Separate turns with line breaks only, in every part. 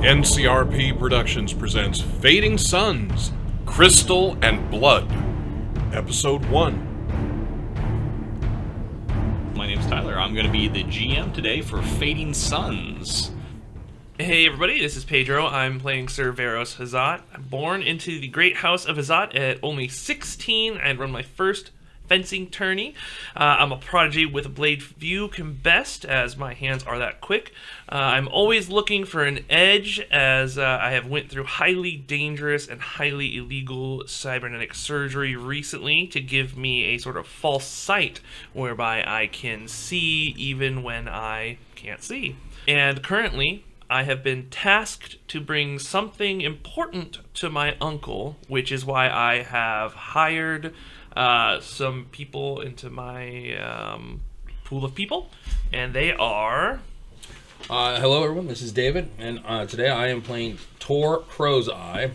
NCRP Productions presents Fading Suns, Crystal and Blood, Episode 1.
My name's Tyler. I'm going to be the GM today for Fading Suns.
Hey everybody, this is Pedro. I'm playing Sir Veros Hazat. I'm born into the great house of Hazat at only 16 and run my first fencing tourney. I'm a prodigy with a blade few can best, as my hands are that quick. I'm always looking for an edge, as I have went through highly dangerous and highly illegal cybernetic surgery recently to give me a sort of false sight whereby I can see even when I can't see. And currently, I have been tasked to bring something important to my uncle, which is why I have hired some people into my pool of people, and they are...
Hello everyone, this is David, and today I am playing Tor Crowseye,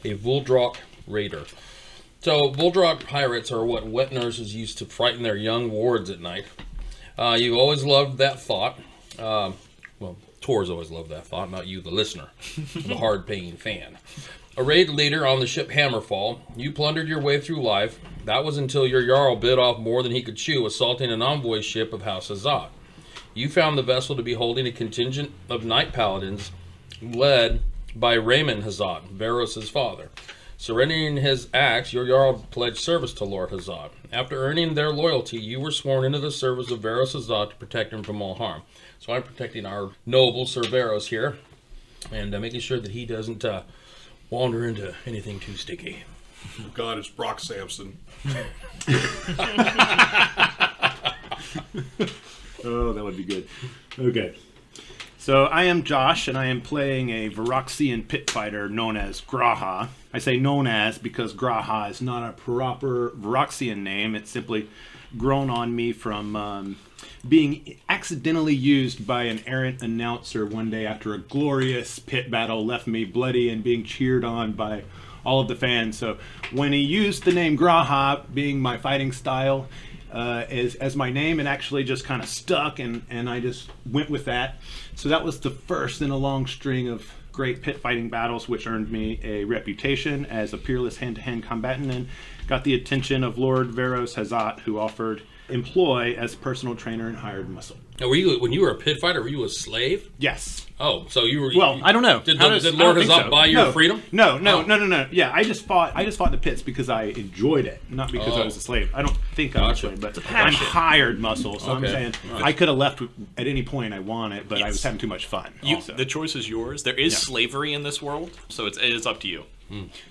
a Vadrok raider. So, Vadrok pirates are what wet nurses used to frighten their young wards at night. You've always loved that thought. Well, Tor's always loved that thought, not you, the listener, the hard-paying fan. A raid leader on the ship Hammerfall, you plundered your way through life. That was until your Jarl bit off more than he could chew, assaulting an envoy ship of House Hazat. You found the vessel to be holding a contingent of knight paladins led by Raymond Hazat, Veros' father. Surrendering his axe, your Jarl pledged service to Lord Hazat. After earning their loyalty, you were sworn into the service of Veros Hazat to protect him from all harm. So I'm protecting our noble Sir Veros here, and making sure that he doesn't wander into anything too sticky.
Oh God, it's Brock Sampson.
Oh, that would be good. Okay. So I am Josh, and I am playing a Varoxian pit fighter known as Graahaa. I say known as because Graahaa is not a proper Varoxian name. It's simply grown on me from being accidentally used by an errant announcer one day after a glorious pit battle left me bloody and being cheered on by all of the fans. So when he used the name Graahaa, being my fighting style, as my name, it actually just kind of stuck, and I just went with that. So that was the first in a long string of great pit fighting battles, which earned me a reputation as a peerless hand-to-hand combatant and got the attention of Lord Veros Hazat, who offered employ as personal trainer and hired muscle.
Now, when you were a pit fighter, were you a slave?
Yes.
Oh, so you were...
Well, I don't know.
Did Lord Hazat buy your freedom?
No. Yeah, I just fought the pits because I enjoyed it, not because I was a slave. I don't think I was a slave, but I'm hired muscle, so I'm saying I could have left at any point I wanted, but I was having too much fun.
The choice is yours. There is slavery in this world, so it is up to you.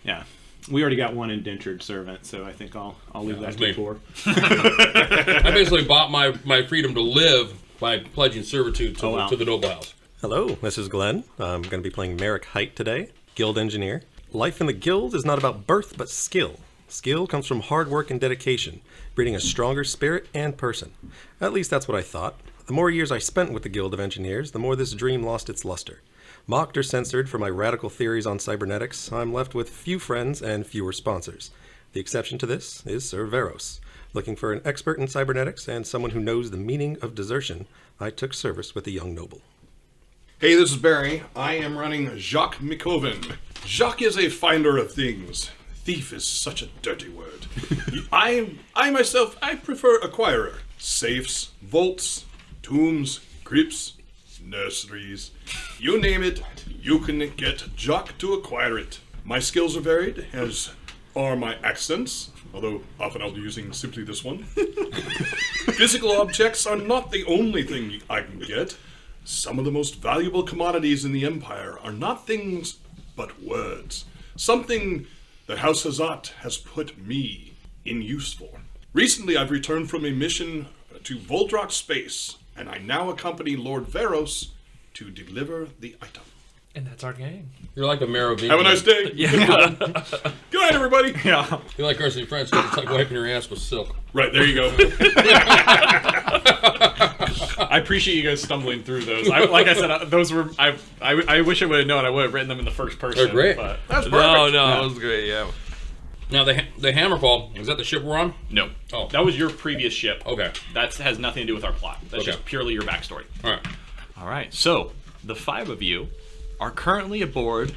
Yeah. We already got one indentured servant, so I think I'll leave that to Tor.
I basically bought my freedom to live by pledging servitude to the noble house.
Hello, this is Glen. I'm going to be playing Merik today, guild engineer. Life in the guild is not about birth, but skill. Skill comes from hard work and dedication, breeding a stronger spirit and person. At least that's what I thought. The more years I spent with the Guild of Engineers, the more this dream lost its luster. Mocked or censored for my radical theories on cybernetics, I'm left with few friends and fewer sponsors. The exception to this is Sir Veros. Looking for an expert in cybernetics and someone who knows the meaning of desertion, I took service with the young noble.
Hey, this is Barry. I am running Jacque McCoven. Jacque is a finder of things. Thief is such a dirty word. I myself prefer acquirer. Safes, vaults, tombs, crypts, nurseries. You name it, you can get Jacque to acquire it. My skills are varied, as are my accents, although often I'll be using simply this one. Physical objects are not the only thing I can get. Some of the most valuable commodities in the Empire are not things, but words. Something that House Hazat has put me in use for. Recently, I've returned from a mission to Vadrok space, and I now accompany Lord Veros to deliver the item.
And that's our gang.
You're like a Merovingian.
Have a nice day.
Yeah.
Good night, everybody.
Yeah.
You're like Ursula French, it's like wiping your ass with silk.
Right, there you go.
I appreciate you guys stumbling through those. Like I said, those were... I wish I would have known. I would have written them in the first person.
They're great.
But,
That's perfect.
No, that was great, yeah.
Now, the Hammerfall, is that the ship we're on?
no.
Oh.
That was your previous ship.
Okay.
That has nothing to do with our plot. That's
Okay.
just purely your backstory.
All right.
All right. So, the five of you are currently aboard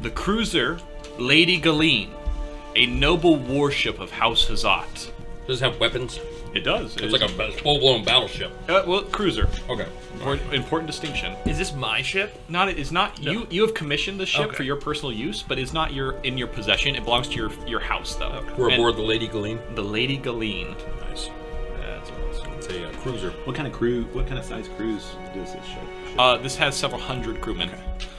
the cruiser Lady Glen, a noble warship of House Hazat.
Does it have weapons?
It does.
It's like a full-blown battleship.
Well, cruiser.
Okay.
Important distinction.
Is this my ship?
It's not
No.
you have commissioned the ship
Okay.
for your personal use, but it's not in your possession. It belongs to your house though.
We're
And
aboard the Lady Glen.
the Lady Glen.
Nice.
That's awesome.
It's a cruiser.
What kind of size cruise does this ship?
This has several hundred crewmen.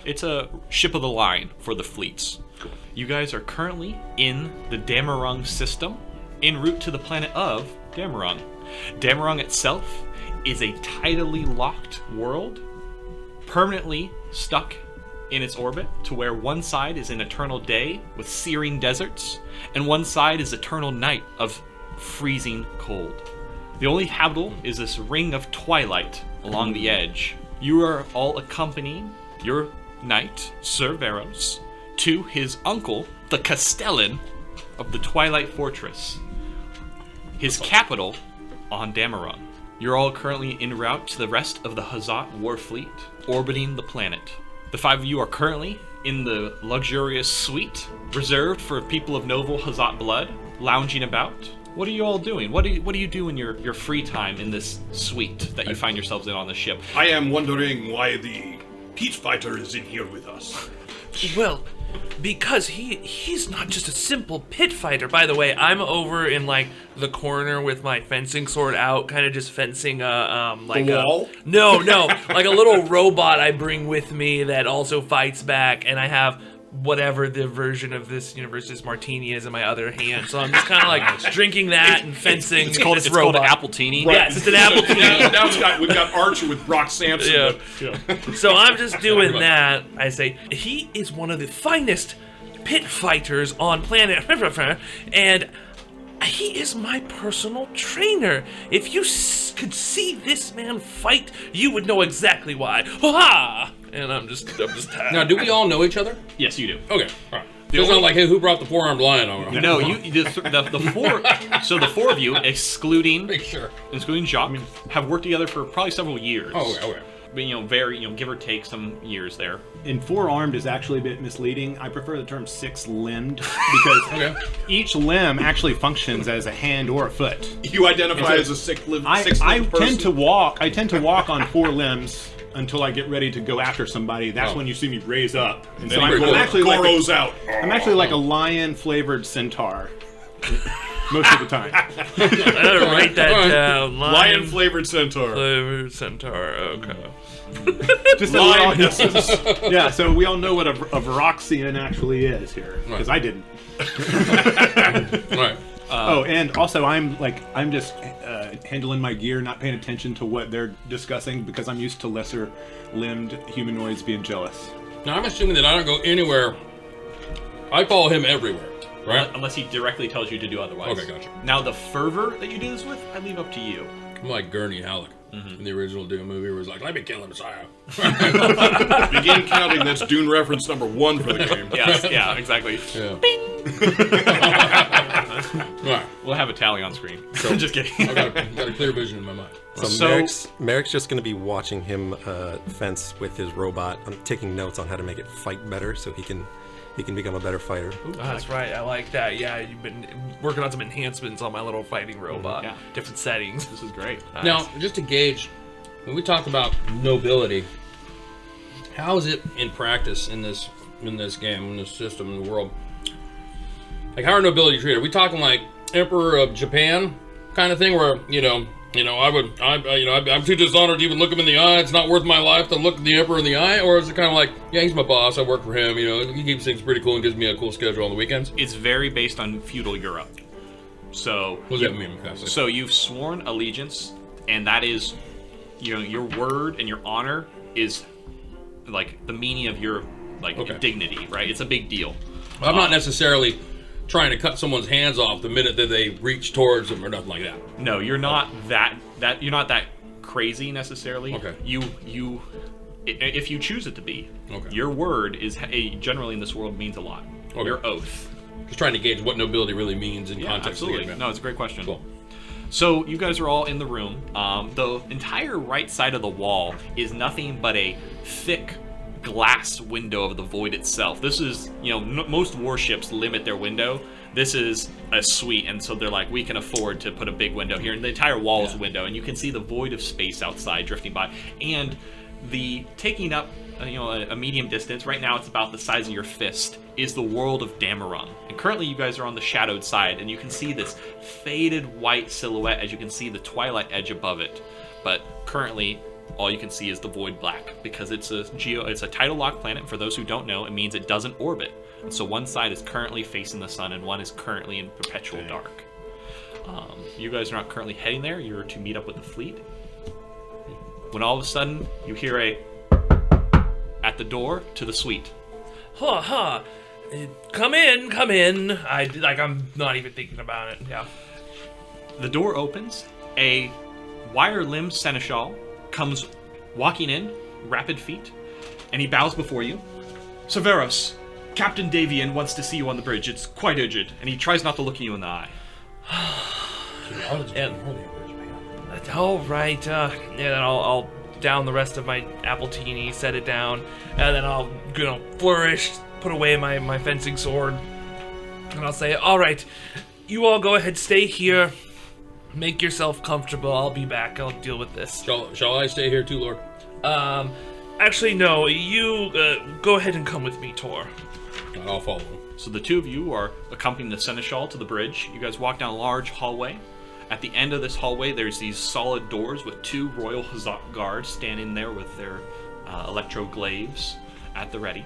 It's a ship of the line for the fleets.
Cool.
You guys are currently in the Damarung system, en route to the planet of Damarung. Damarung itself is a tidally locked world, permanently stuck in its orbit to where one side is an eternal day with searing deserts, and one side is eternal night of freezing cold. The only habitable is this ring of twilight along the edge. You are all accompanying your knight, Sir Veros, to his uncle, the Castellan of the Twilight Fortress, his capital on Damarung. You're all currently en route to the rest of the Hazat war fleet, orbiting the planet. The 5 of you are currently in the luxurious suite reserved for people of noble Hazat blood, lounging about. What are you all doing? What do you do in your free time in this suite that you find yourselves in on the ship?
I am wondering why the pit fighter is in here with us.
Well, because he's not just a simple pit fighter. By the way, I'm over in like the corner with my fencing sword out, kind of just fencing like
The wall?
No, like a little robot I bring with me that also fights back, and I have whatever the version of this universe's martini is in my other hand. So I'm just kind of like drinking that and fencing
It's called
this
it's called
robot.
apple teeny.
Yes, it's an apple
Now we've got Archer with Brock Sampson.
Yeah. So I'm just doing that. I say, he is one of the finest pit fighters on planet, and he is my personal trainer. If you could see this man fight, you would know exactly why. Ha! And I'm just
Now, do we all know each other?
Yes, you do.
Okay. All right. It's not like, hey, who brought the four-armed lion over?
No, the four. So the 4 of you, excluding
Sure.
Jacque, have worked together for probably several years.
Oh, okay.
But, give or take some years there.
And 4-armed is actually a bit misleading. I prefer the term 6-limbed because each limb actually functions as a hand or a foot.
You identify as a six-limbed
I
person?
tend to walk on 4 limbs until I get ready to go after somebody. That's when you see me raise up. And so I'm actually
Goro's out.
I'm actually like a lion-flavored centaur most of the time.
I gotta write that down.
Lion-flavored centaur.
Flavored centaur. Okay.
Just so we all,
Lime essence.
yeah, so we all know what a Varoxian actually is here, because I didn't.
Right.
Oh, and also I'm just handling my gear, not paying attention to what they're discussing because I'm used to lesser-limbed humanoids being jealous.
Now, I'm assuming that I don't go anywhere. I follow him everywhere, right?
Unless he directly tells you to do otherwise.
Okay, gotcha.
Now, the fervor that you do this with, I leave up to you.
I'm like Gurney Halleck in the original Dune movie, where he's like, "Let me kill the Messiah."
Begin counting. That's Dune reference number 1 for the game.
Yes, yeah, exactly.
Yeah. Right.
We'll have a tally on screen. Just kidding.
I've got a clear vision in my mind.
So Merik's just going to be watching him fence with his robot. I'm taking notes on how to make it fight better, so he can become a better fighter.
Oh, that's right. I like that. Yeah, you've been working on some enhancements on my little fighting robot.
Yeah.
Different settings.
This is great.
Now, just to gauge, when we talk about nobility, how is it in practice in this game, in this system, in the world? Like, how are nobility treated? Are we talking like Emperor of Japan kind of thing, where I'm too dishonored to even look him in the eye. It's not worth my life to look the Emperor in the eye, or is it kind of like, yeah, he's my boss. I work for him. He keeps things pretty cool and gives me a cool schedule on the weekends.
It's very based on feudal Europe. So
What does that mean? Exactly?
So you've sworn allegiance, and that is, your word and your honor is like the meaning of your dignity, right? It's a big deal.
I'm not necessarily trying to cut someone's hands off the minute that they reach towards them or nothing like that.
No, you're not that you're not that crazy necessarily.
Okay.
If you choose it to be,
Okay.
your word is generally in this world means a lot.
Okay.
Your oath.
Just trying to gauge what nobility really means in context.
Absolutely.
Of the game.
No, it's a great question.
Cool.
So you guys are all in the room. The entire right side of the wall is nothing but a thick glass window of the void itself. This is, most warships limit their window. This is a suite, and so they're like, we can afford to put a big window here, and the entire wall is a window, and you can see the void of space outside drifting by, and the taking up a medium distance. Right now, it's about the size of your fist. Is the world of Dameron, and currently you guys are on the shadowed side, and you can see this faded white silhouette as you can see the twilight edge above it. But currently, all you can see is the void black because it's a tidal lock planet. For those who don't know, it means it doesn't orbit. And so one side is currently facing the sun and one is currently in perpetual dark. You guys are not currently heading there. You're to meet up with the fleet. When all of a sudden you hear a at the door to the suite.
Come in. I'm not even thinking about it. Yeah.
The door opens. A wire-limbed seneschal comes walking in, rapid feet, and he bows before you. Sir Veros, Captain Davian wants to see you on the bridge. It's quite urgent, and he tries not to look at you in the eye.
All right, and then I'll down the rest of my appletini, set it down, and then I'll flourish, put away my fencing sword, and I'll say, all right, you all go ahead, stay here, make yourself comfortable. I'll be back. I'll deal with this.
Shall I stay here too, Lord?
Actually, no. You go ahead and come with me, Tor.
I'll follow.
So the two of you are accompanying the seneschal to the bridge. You guys walk down a large hallway. At the end of this hallway, there's these solid doors with two Royal Hussar guards standing there with their electroglaves at the ready.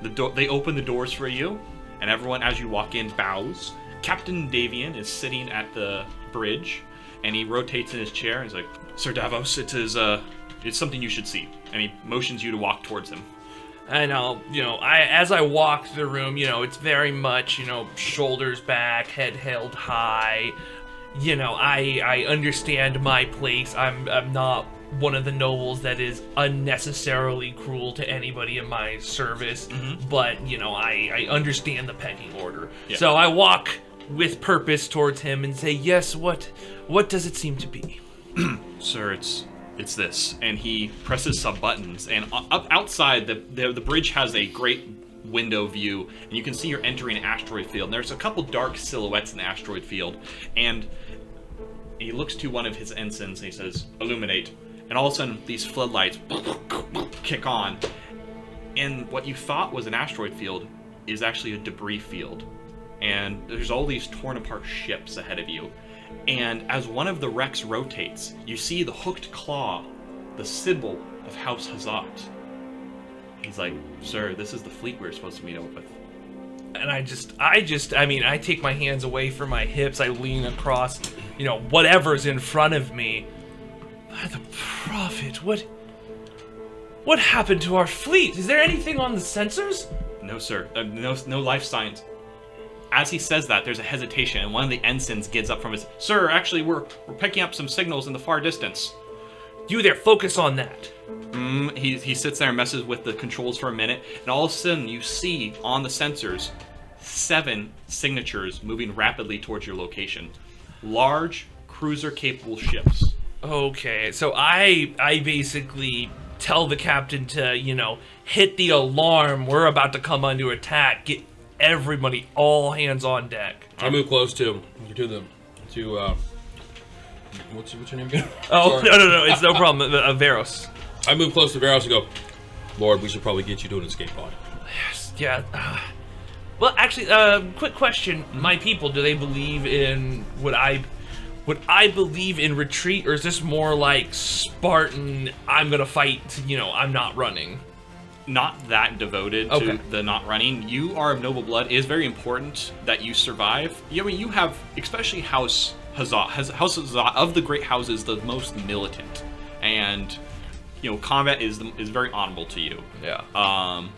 They open the doors for you, and everyone, as you walk in, bows. Captain Davian is sitting at the bridge, and he rotates in his chair, and he's like, Sir Davos, it's something you should see. And he motions you to walk towards him.
And I'll, as I walk through the room, it's very much, shoulders back, head held high. I understand my place. I'm not one of the nobles that is unnecessarily cruel to anybody in my service, but, I understand the pecking order. Yeah. So I walk with purpose towards him and say, yes, what does it seem to be?
Sir, it's this. And he presses some buttons, and up outside, the bridge has a great window view, and you can see you're entering an asteroid field. And there's a couple dark silhouettes in the asteroid field, and he looks to one of his ensigns, and he says, illuminate. And all of a sudden, these floodlights kick on, and what you thought was an asteroid field is actually a debris field. And there's all these torn apart ships ahead of you. And as one of the wrecks rotates, you see the hooked claw, the symbol of House Hazat. He's like, sir, this is the fleet we're supposed to meet up with.
And I take my hands away from my hips, I lean across, whatever's in front of me. By the prophet, what happened to our fleet? Is there anything on the sensors?
No, sir. No life signs. As he says that, there's a hesitation, and one of the ensigns gets up from his... Sir, actually, we're picking up some signals in the far distance.
You there, focus on that.
He sits there and messes with the controls for a minute, and all of a sudden, you see on the sensors 7 signatures moving rapidly towards your location. Large, cruiser-capable ships.
Okay, so I basically tell the captain to, hit the alarm. We're about to come under attack. Get everybody, all hands on deck.
I move close to what's your name again?
Oh, sorry. No, it's no problem. Veros.
I move close to Veros and go, Lord, we should probably get you to an escape pod.
Yes, yeah. Well, actually, quick question. My people, do they believe in would I believe in retreat, or is this more like Spartan, I'm gonna fight, I'm not running?
Not that devoted to the not running. You are of noble blood. It is very important that you survive. You have, especially House Hazat. House Hazat, of the great houses, the most militant. And, combat is very honorable to you.
Yeah.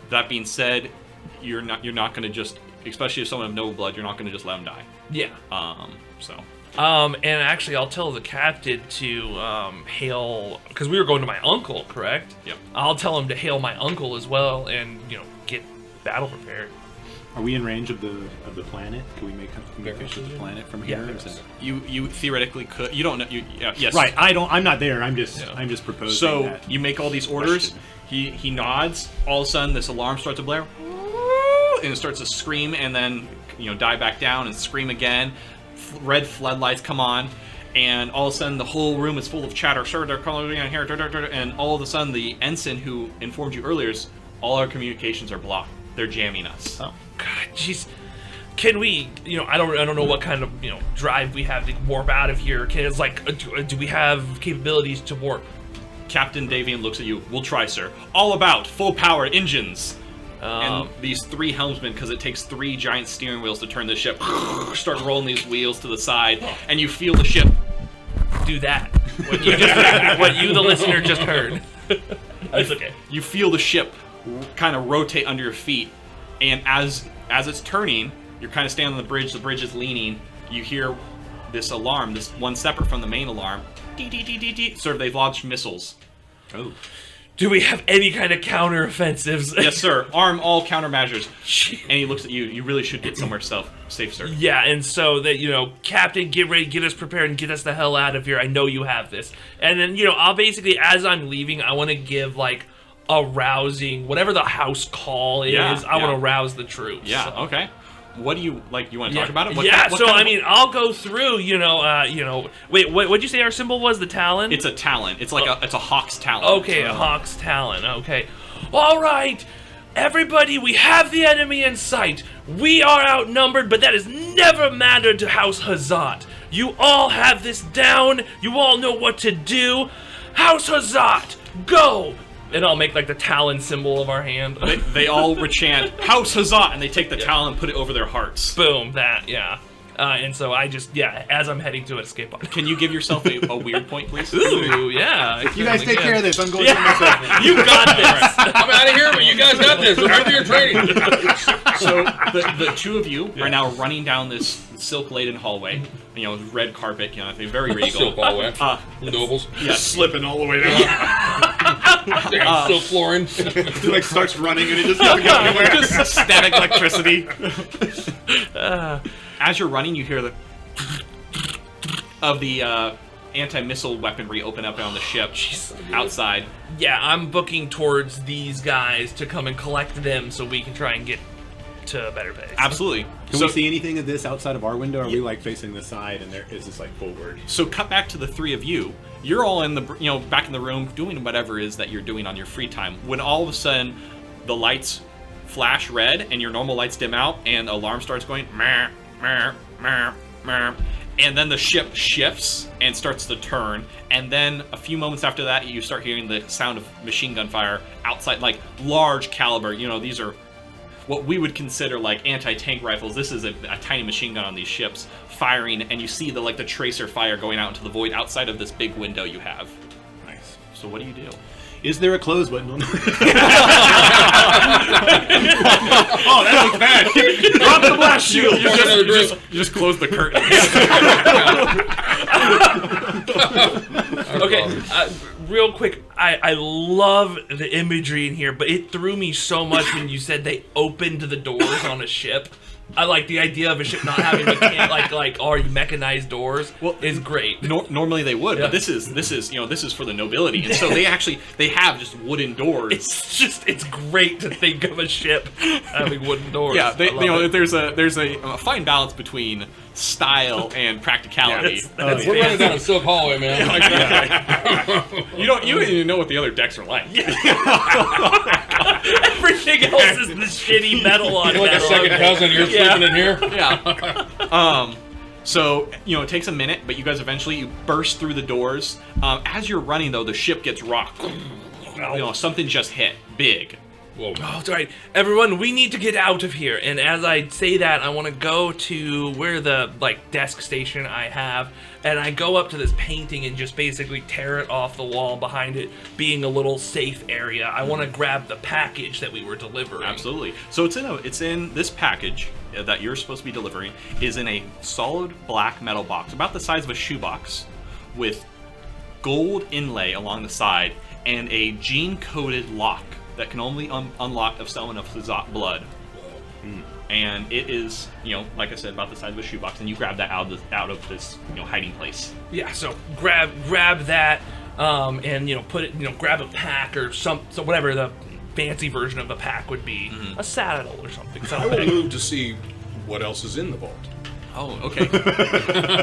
That being said, you're not going to just, especially if someone of noble blood, you're not going to just let them die.
Yeah.
And
actually, I'll tell the captain to hail, because we were going to my uncle, correct?
Yep.
I'll tell him to hail my uncle as well, and get battle prepared.
Are we in range of the planet? Can we make communication with the planet from here?
Yeah.
Is it-
You theoretically could. You don't know. Yes.
Right. I'm not there. I'm just proposing.
So
that.
you make all these orders. He nods. All of a sudden, this alarm starts to blare, and it starts to scream, and then die back down and scream again. Red floodlights come on, and all of a sudden, the whole room is full of chatter. Sir, they're calling in here, and all of a sudden, the ensign who informed you earlier is all our communications are blocked. They're jamming us.
God, jeez. Can we, I don't know what kind of, drive we have to warp out of here. Do we have capabilities to warp?
Captain Davian looks at you. We'll try, sir. All about full power engines. And these 3 helmsmen, because it takes 3 giant steering wheels to turn this ship, start rolling these wheels to the side, and you feel the ship
Do that. What you, the listener, just heard. That's okay.
You feel the ship kind of rotate under your feet, and as it's turning, you're kind of standing on the bridge is leaning, you hear this alarm, this one separate from the main alarm. Dee, dee, dee, dee, dee. Sir, they've launched missiles.
Oh.
Do we have any kind of counter-offensives?
Yes, sir. Arm all countermeasures. And he looks at you. You really should get somewhere safe, sir.
Yeah, and so that, Captain, get ready, get us prepared, and get us the hell out of here. I know you have this. And then, I'll basically, as I'm leaving, I want to give, a rousing, whatever the house call is, I want to rouse the troops.
Yeah,
so.
Okay. What do you, you want to talk about it?
I'll go through, wait, what'd you say our symbol was? The Talon?
It's a talon. It's like it's a hawk's talon.
Okay, a hawk's talon, okay. All right, everybody, we have the enemy in sight. We are outnumbered, but that has never mattered to House Hazat. You all have this down. You all know what to do. House Hazat, go! And I'll make the talon symbol of our hand.
They all rechant, House Hazat, and they take the talon and put it over their hearts.
Boom, that, yeah. And so I just, as I'm heading to escape on.
Can you give yourself a weird point, please?
Ooh, yeah.
You guys take care of this. I'm going to myself.
You got this.
I'm out of here, but you guys got this. Remember your training.
So the 2 of you are now running down this silk-laden hallway. Red carpet, very regal.
Silk all the way. Nobles.
Yeah, slipping all the way down.
Damn, silk flooring.
He starts running and he just doesn't go anywhere.
Just static electricity. As you're running, you hear the of the anti-missile weaponry open up on the ship outside.
Yeah, I'm booking towards these guys to come and collect them so we can try and get to a better place.
Absolutely.
Can we see anything of this outside of our window? Or are we facing the side and is this forward?
So cut back to the 3 of you. You're all in the back in the room doing whatever it is that you're doing on your free time. When all of a sudden the lights flash red and your normal lights dim out and alarm starts going, meh, meh, meh, meh, and then the ship shifts and starts to turn, and then a few moments after that you start hearing the sound of machine gun fire outside, large caliber. These are what we would consider anti-tank rifles. This is a tiny machine gun on these ships firing, and you see the tracer fire going out into the void outside of this big window you have.
Nice.
So what do you do?
Is there a close button on
Oh, that looks bad.
Drop the blast shield.
You
You just close the curtain.
Okay, real quick, I love the imagery in here, but it threw me so much when you said they opened the doors on a ship. I like the idea of a ship not having already mechanized doors.
Well,
is great.
Normally they would, but this is for the nobility, and so they have just wooden doors.
It's great to think of a ship having wooden doors.
Yeah,
there's
there's a fine balance between style and practicality.
that's
We're running down a silk hallway, man.
You don't even know what the other decks are like.
Everything else is the shitty metal on
You're like a
metal.
second cousin. You're sleeping in here.
Yeah. So, it takes a minute, but you guys eventually burst through the doors. As you're running, though, the ship gets rocked. Something just hit. Big.
Whoa.
Oh, it's all right. Everyone, we need to get out of here. And as I say that, I want to go to where the, desk station I have, and I go up to this painting and just basically tear it off the wall behind it, being a little safe area. I want to grab the package that we were delivering.
Absolutely. So it's in this package that you're supposed to be delivering is in a solid black metal box, about the size of a shoebox, with gold inlay along the side and a gene-coded lock that can only unlock of someone of Hazat blood. And it is, like I said, about the size of a shoebox, and you grab that out of this, hiding place.
Yeah, so grab that, and put it, grab a pack or so whatever the fancy version of a pack would be, a saddle or something.
I will move to see what else is in the vault.
Oh, okay.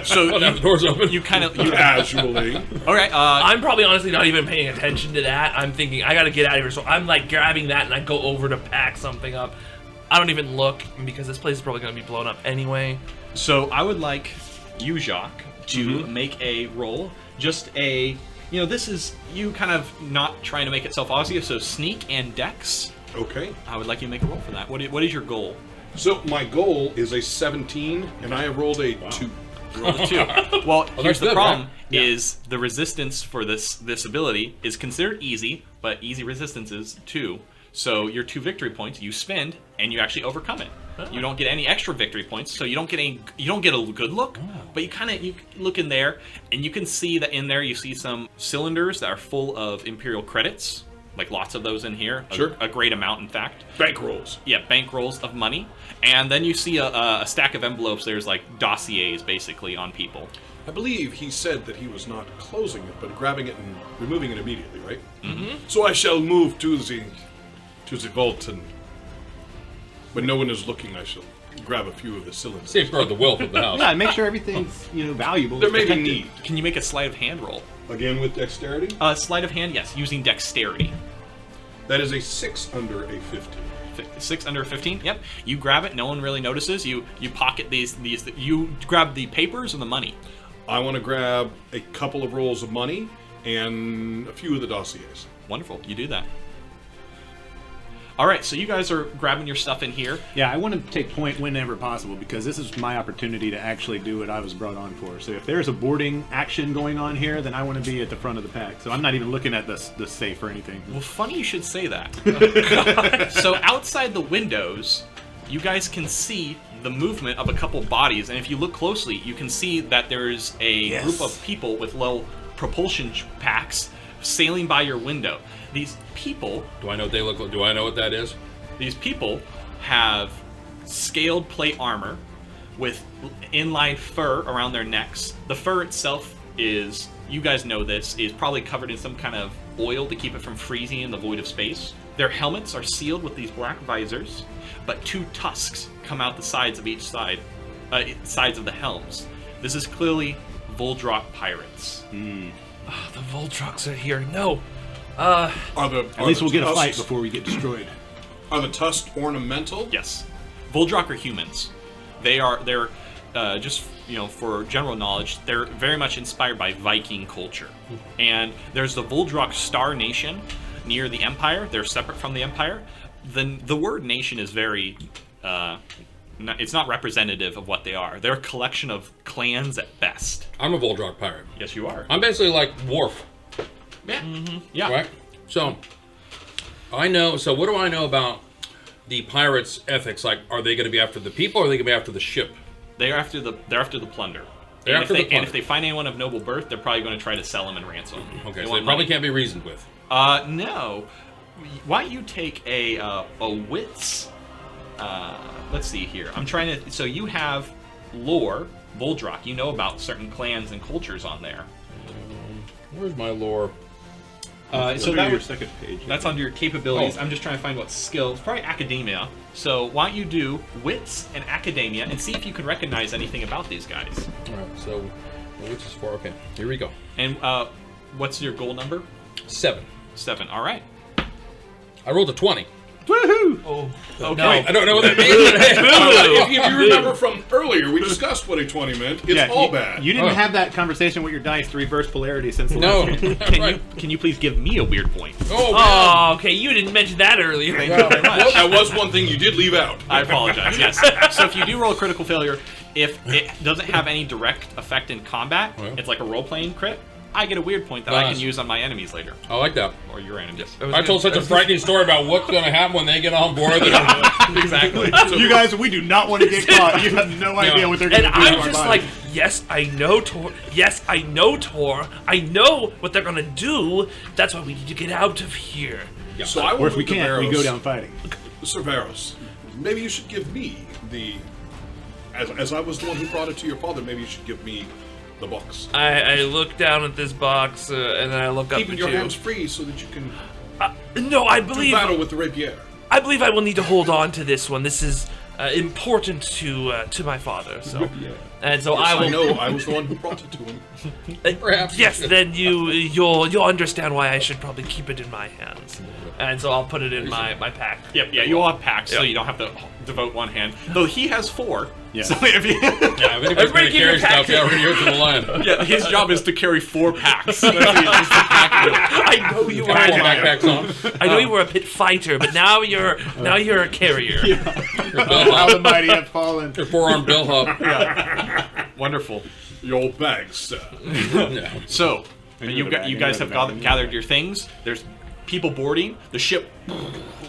So
the door's open.
You
Casually.
All right.
I'm probably honestly not even paying attention to that. I'm thinking I gotta get out of here, so I'm like grabbing that and I go over to pack something up. I don't even look because this place is probably gonna be blown up anyway.
So I would like you, Jacque, to make a roll. Just a, this is you kind of not trying to make it self-obvious. So sneak and dex.
Okay.
I would like you to make a roll for that. What is your goal?
So my goal is a 17, and I have rolled a 2.
You rolled a 2. Well, here's the
good,
problem:
right?
is the resistance for this ability is considered easy, but easy resistance is 2. So your 2 victory points you spend, and you actually overcome it. You don't get any extra victory points, so you don't get a good look. But you look in there, and you can see that in there you see some cylinders that are full of Imperial credits. Like lots of those in here.
Sure.
A great amount, in fact.
Bank rolls.
Yeah, bank rolls of money. And then you see a stack of envelopes. There's like dossiers, basically, on people.
I believe he said that he was not closing it, but grabbing it and removing it immediately, right? Mm-hmm. So I shall move to the vault, and when no one is looking, I shall grab a few of the cylinders.
Safeguard the wealth of the house.
Yeah, make sure everything's valuable.
There may be
protected.
need.
Can you make a sleight of hand roll?
Again with dexterity?
Sleight of hand, yes, using dexterity.
That is a 6 under a 15.
6 under 15. Yep. You grab it. No one really notices. You pocket these. You grab the papers and the money.
I want to grab a couple of rolls of money and a few of the dossiers.
Wonderful. You do that. All right. So you guys are grabbing your stuff in here.
Yeah, I want to take point whenever possible because this is my opportunity to actually do what I was brought on for. So if there's a boarding action going on here, then I want to be at the front of the pack. So I'm not even looking at the safe or anything.
Well, funny you should say that. So outside the windows, you guys can see the movement of a couple bodies, and if you look closely, you can see that there's a group of people with little propulsion packs sailing by your window. These people...
Do I know what they look like? Do I know what that is?
These people have scaled plate armor with inlined fur around their necks. The fur itself is, you guys know this, is probably covered in some kind of oil to keep it from freezing in the void of space. Their helmets are sealed with these black visors, but 2 tusks come out the sides of each side, sides of the helms. This is clearly Vadrok pirates.
Oh, the Vadroks are here. No.
At least we'll get a fight before we get destroyed.
Are the tusks ornamental?
Yes. Vadrok are humans. They're just, for general knowledge, they're very much inspired by Viking culture. And there's the Vadrok Star Nation near the Empire. They're separate from the Empire. The word nation is very... it's not representative of what they are. They're a collection of clans at best.
I'm a Vadrok pirate.
Yes, you are.
I'm basically like Worf.
Yeah. Yeah.
Right? So, so what do I know about the pirates' ethics? Like, are they going to be after the people or are they going to be after the ship?
They're after the plunder.
They're after the plunder.
And if they find anyone of noble birth, they're probably going to try to sell them and ransom them.
Okay, so
want
they probably
money.
can't be reasoned with.
No. Why don't you take a wits? Let's see here. I'm trying to. So you have lore, Vadrok. You know about certain clans and cultures on there.
Where's my lore?
So
Your second page.
that's under your capabilities.
Oh.
I'm just trying to find what skills. Probably academia. So why don't you do wits and academia and see if you can recognize anything about these guys.
All right, so which is 4? Okay, here we go.
And what's your goal number?
7.
7. All right.
I rolled a 20.
Woohoo!
Oh,
Okay.
no.
I don't know what that means.
If you remember from earlier, we discussed what a 20 meant. It's all bad.
You didn't
Oh.
have that conversation with your dice to reverse polarity since the
No.
last game.
Can you please give me a weird point?
Oh, man.
Oh, okay. You didn't mention that earlier.
Thank you very much.
That was one thing you did leave out.
I apologize. Yes. So if you do roll a critical failure, if it doesn't have any direct effect in combat,
Well.
it's like a role-playing crit. I get a weird point that I
Nice.
can use on my enemies later,
I like that.
or your enemies.
I told such a frightening story about what's going to happen when they get on board.
Exactly.
You guys, we do not want to get caught. You have no idea what they're going
And
to do to
I'm
our
just
bodies.
like, yes, I know Tor. Yes, I know Tor. I know what they're gonna do. That's why we need to get out of here.
So I will
Or if we
move to
can't, we
Veros.
go down fighting.
Sir Veros, maybe you should give me the... As I was the one who brought it to your father, maybe you should give me the box.
I look down at this box and then I look up
Keeping
at
your
you.
hands free so that you can
No, I
do
believe
battle with the rapier.
I believe I will need to hold on to this one. This is important to my father. So, and so
Yes,
I will.
I know. I was the one who brought it to him.
Perhaps.
Yes, then you'll understand why I should probably keep it in my hands. And so I'll put it in my pack.
Yep, yeah, you all have packs, so
Yep.
you don't have to devote one hand. Though he has 4.
Yeah.
So if you,
Yeah, if anybody's
Everybody
going to
keep your
carry stuff,
pack.
yeah, we're here to the line.
yeah, his job is to carry 4 packs. That's just a pack.
I know you
Four
are.
backpacks on.
I know you were a pit fighter, but now you're a carrier.
Your bellhop.
How the mighty have fallen.
Your forearm bellhop.
Wonderful.
Your bag, sir.
Yeah.
So,
know
you
the
gu-
bag,
you
I
guys
know
have
the bag, I know
gathered
the
your things. There's people boarding. The ship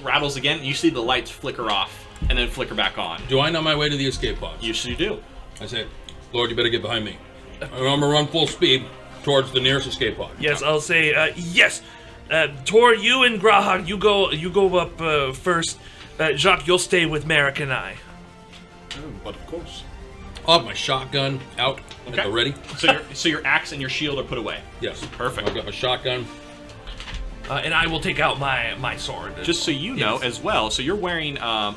rattles again. And you see the lights flicker off and then flicker back on.
Do I know my way to the escape pods?
Yes, you do.
I say, Lord, you better get behind me. I'm going to run full speed towards the nearest escape pod.
Yes, I'll say yes. Tor, you and Graahaa, you go up first. Jacque, you'll stay with Merik and I.
But of course.
I'll have my shotgun out
Okay.
at the ready.
So your axe and your shield are put away.
Yes.
Perfect.
I've got my shotgun.
And I will take out my sword.
Just so you know as well, so you're wearing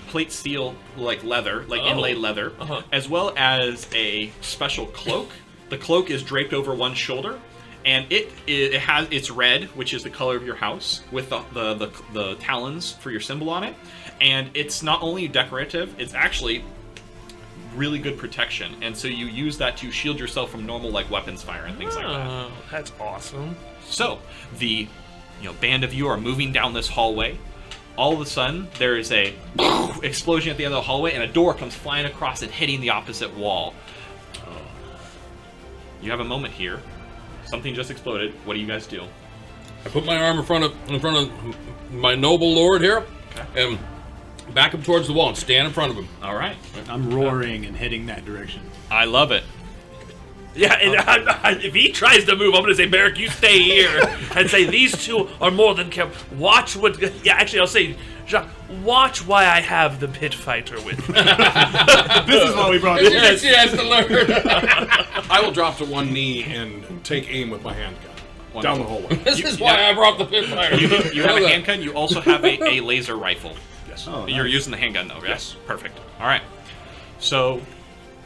plate steel like leather, like inlaid leather, as well as a special cloak. The cloak is draped over one shoulder, and it's red, which is the color of your house, with the talons for your symbol on it. And it's not only decorative, it's actually really good protection, and so you use that to shield yourself from normal like weapons fire and things like that.
Oh, that's awesome.
So the band of you are moving down this hallway. All of a sudden, there is a explosion at the end of the hallway, and a door comes flying across and hitting the opposite wall. You have a moment here. Something just exploded. What do you guys do?
I put my arm in front of my noble lord here, and back him towards the wall and stand in front of him.
All right.
I'm roaring and heading that direction.
I love it.
Yeah, and if he tries to move, I'm going to say, Merik, you stay here, and say, these two are more than watch what... Yeah, actually, I'll say, Jacque, watch why I have the pit fighter with me.
This is what we brought in.
Yes, she has to learn.
I will drop to one knee and take aim with my handgun. Down the hallway.
This is why I brought the pit fire.
You have a handgun. You also have a laser rifle.
Yes.
Oh,
You're
nice.
using the handgun, though, right?
Yes.
Perfect. All right. So,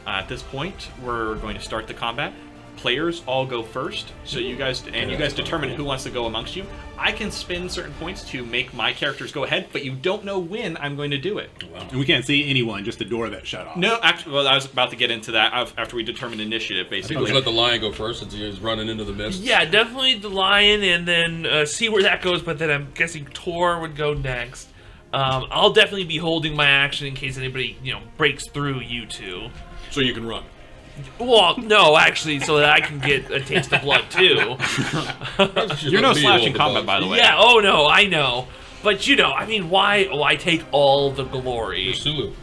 at this point, we're going to start the combat. Players all go first, so you guys determine who wants to go amongst you. I can spend certain points to make my characters go ahead, but you don't know when I'm going to do it.
And we can't see anyone, just the door that shut off.
No, actually, well, I was about to get into that after we determine initiative,
I think we
basically.
should let the lion go first since he was running into the mist.
Yeah, definitely the lion, and then see where that goes, but then I'm guessing Tor would go next. I'll definitely be holding my action in case anybody, breaks through you two.
So you can run.
Well, no, actually, so that I can get a taste of blood, too.
You're no slouch in combat, by the way.
Yeah, oh no, I know. But, why take all the glory?
Sulu.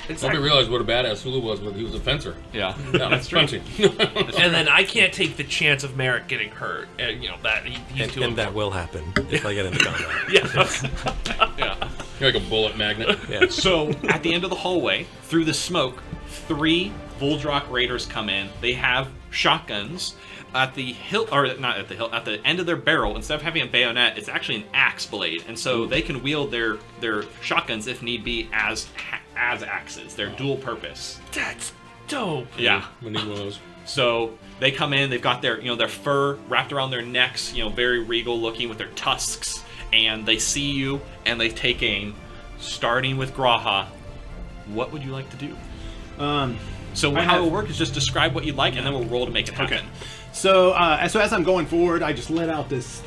Exactly.
Nobody realized what a badass Sulu was when he was a fencer.
Yeah.
Yeah,
That's true.
fencing.
And then I can't take the chance of Merik getting hurt. That he's too
And that
important.
will happen if I get into combat.
Yeah.
Yeah.
You're like a bullet magnet.
Yeah.
So, at the end of the hallway, through the smoke, 3 Vadrok raiders come in. They have shotguns. At the hilt, or not at the hilt, at the end of their barrel, instead of having a bayonet, it's actually an axe blade, and so they can wield their shotguns if need be as axes. They're dual purpose.
That's dope.
Yeah.
We need one of those.
So they come in. They've got their fur wrapped around their necks. Very regal looking with their tusks, and they see you and they take aim. Starting with Graahaa, what would you like to do? So how it will work is just describe what you'd like, and then we'll roll to make it happen.
Okay. So as I'm going forward, I just let out this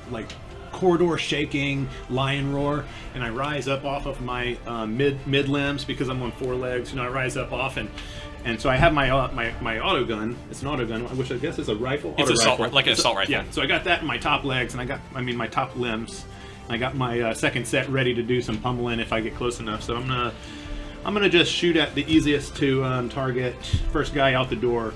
like corridor shaking lion roar, and I rise up off of my mid limbs because I'm on 4 legs. I rise up off and so I have my auto gun. It's an auto gun, which I guess is a rifle.
It's like an assault rifle.
Yeah. So I got that in my top legs, and my top limbs. I got my second set ready to do some pummeling if I get close enough. So I'm gonna just shoot at the easiest to target first guy out the door,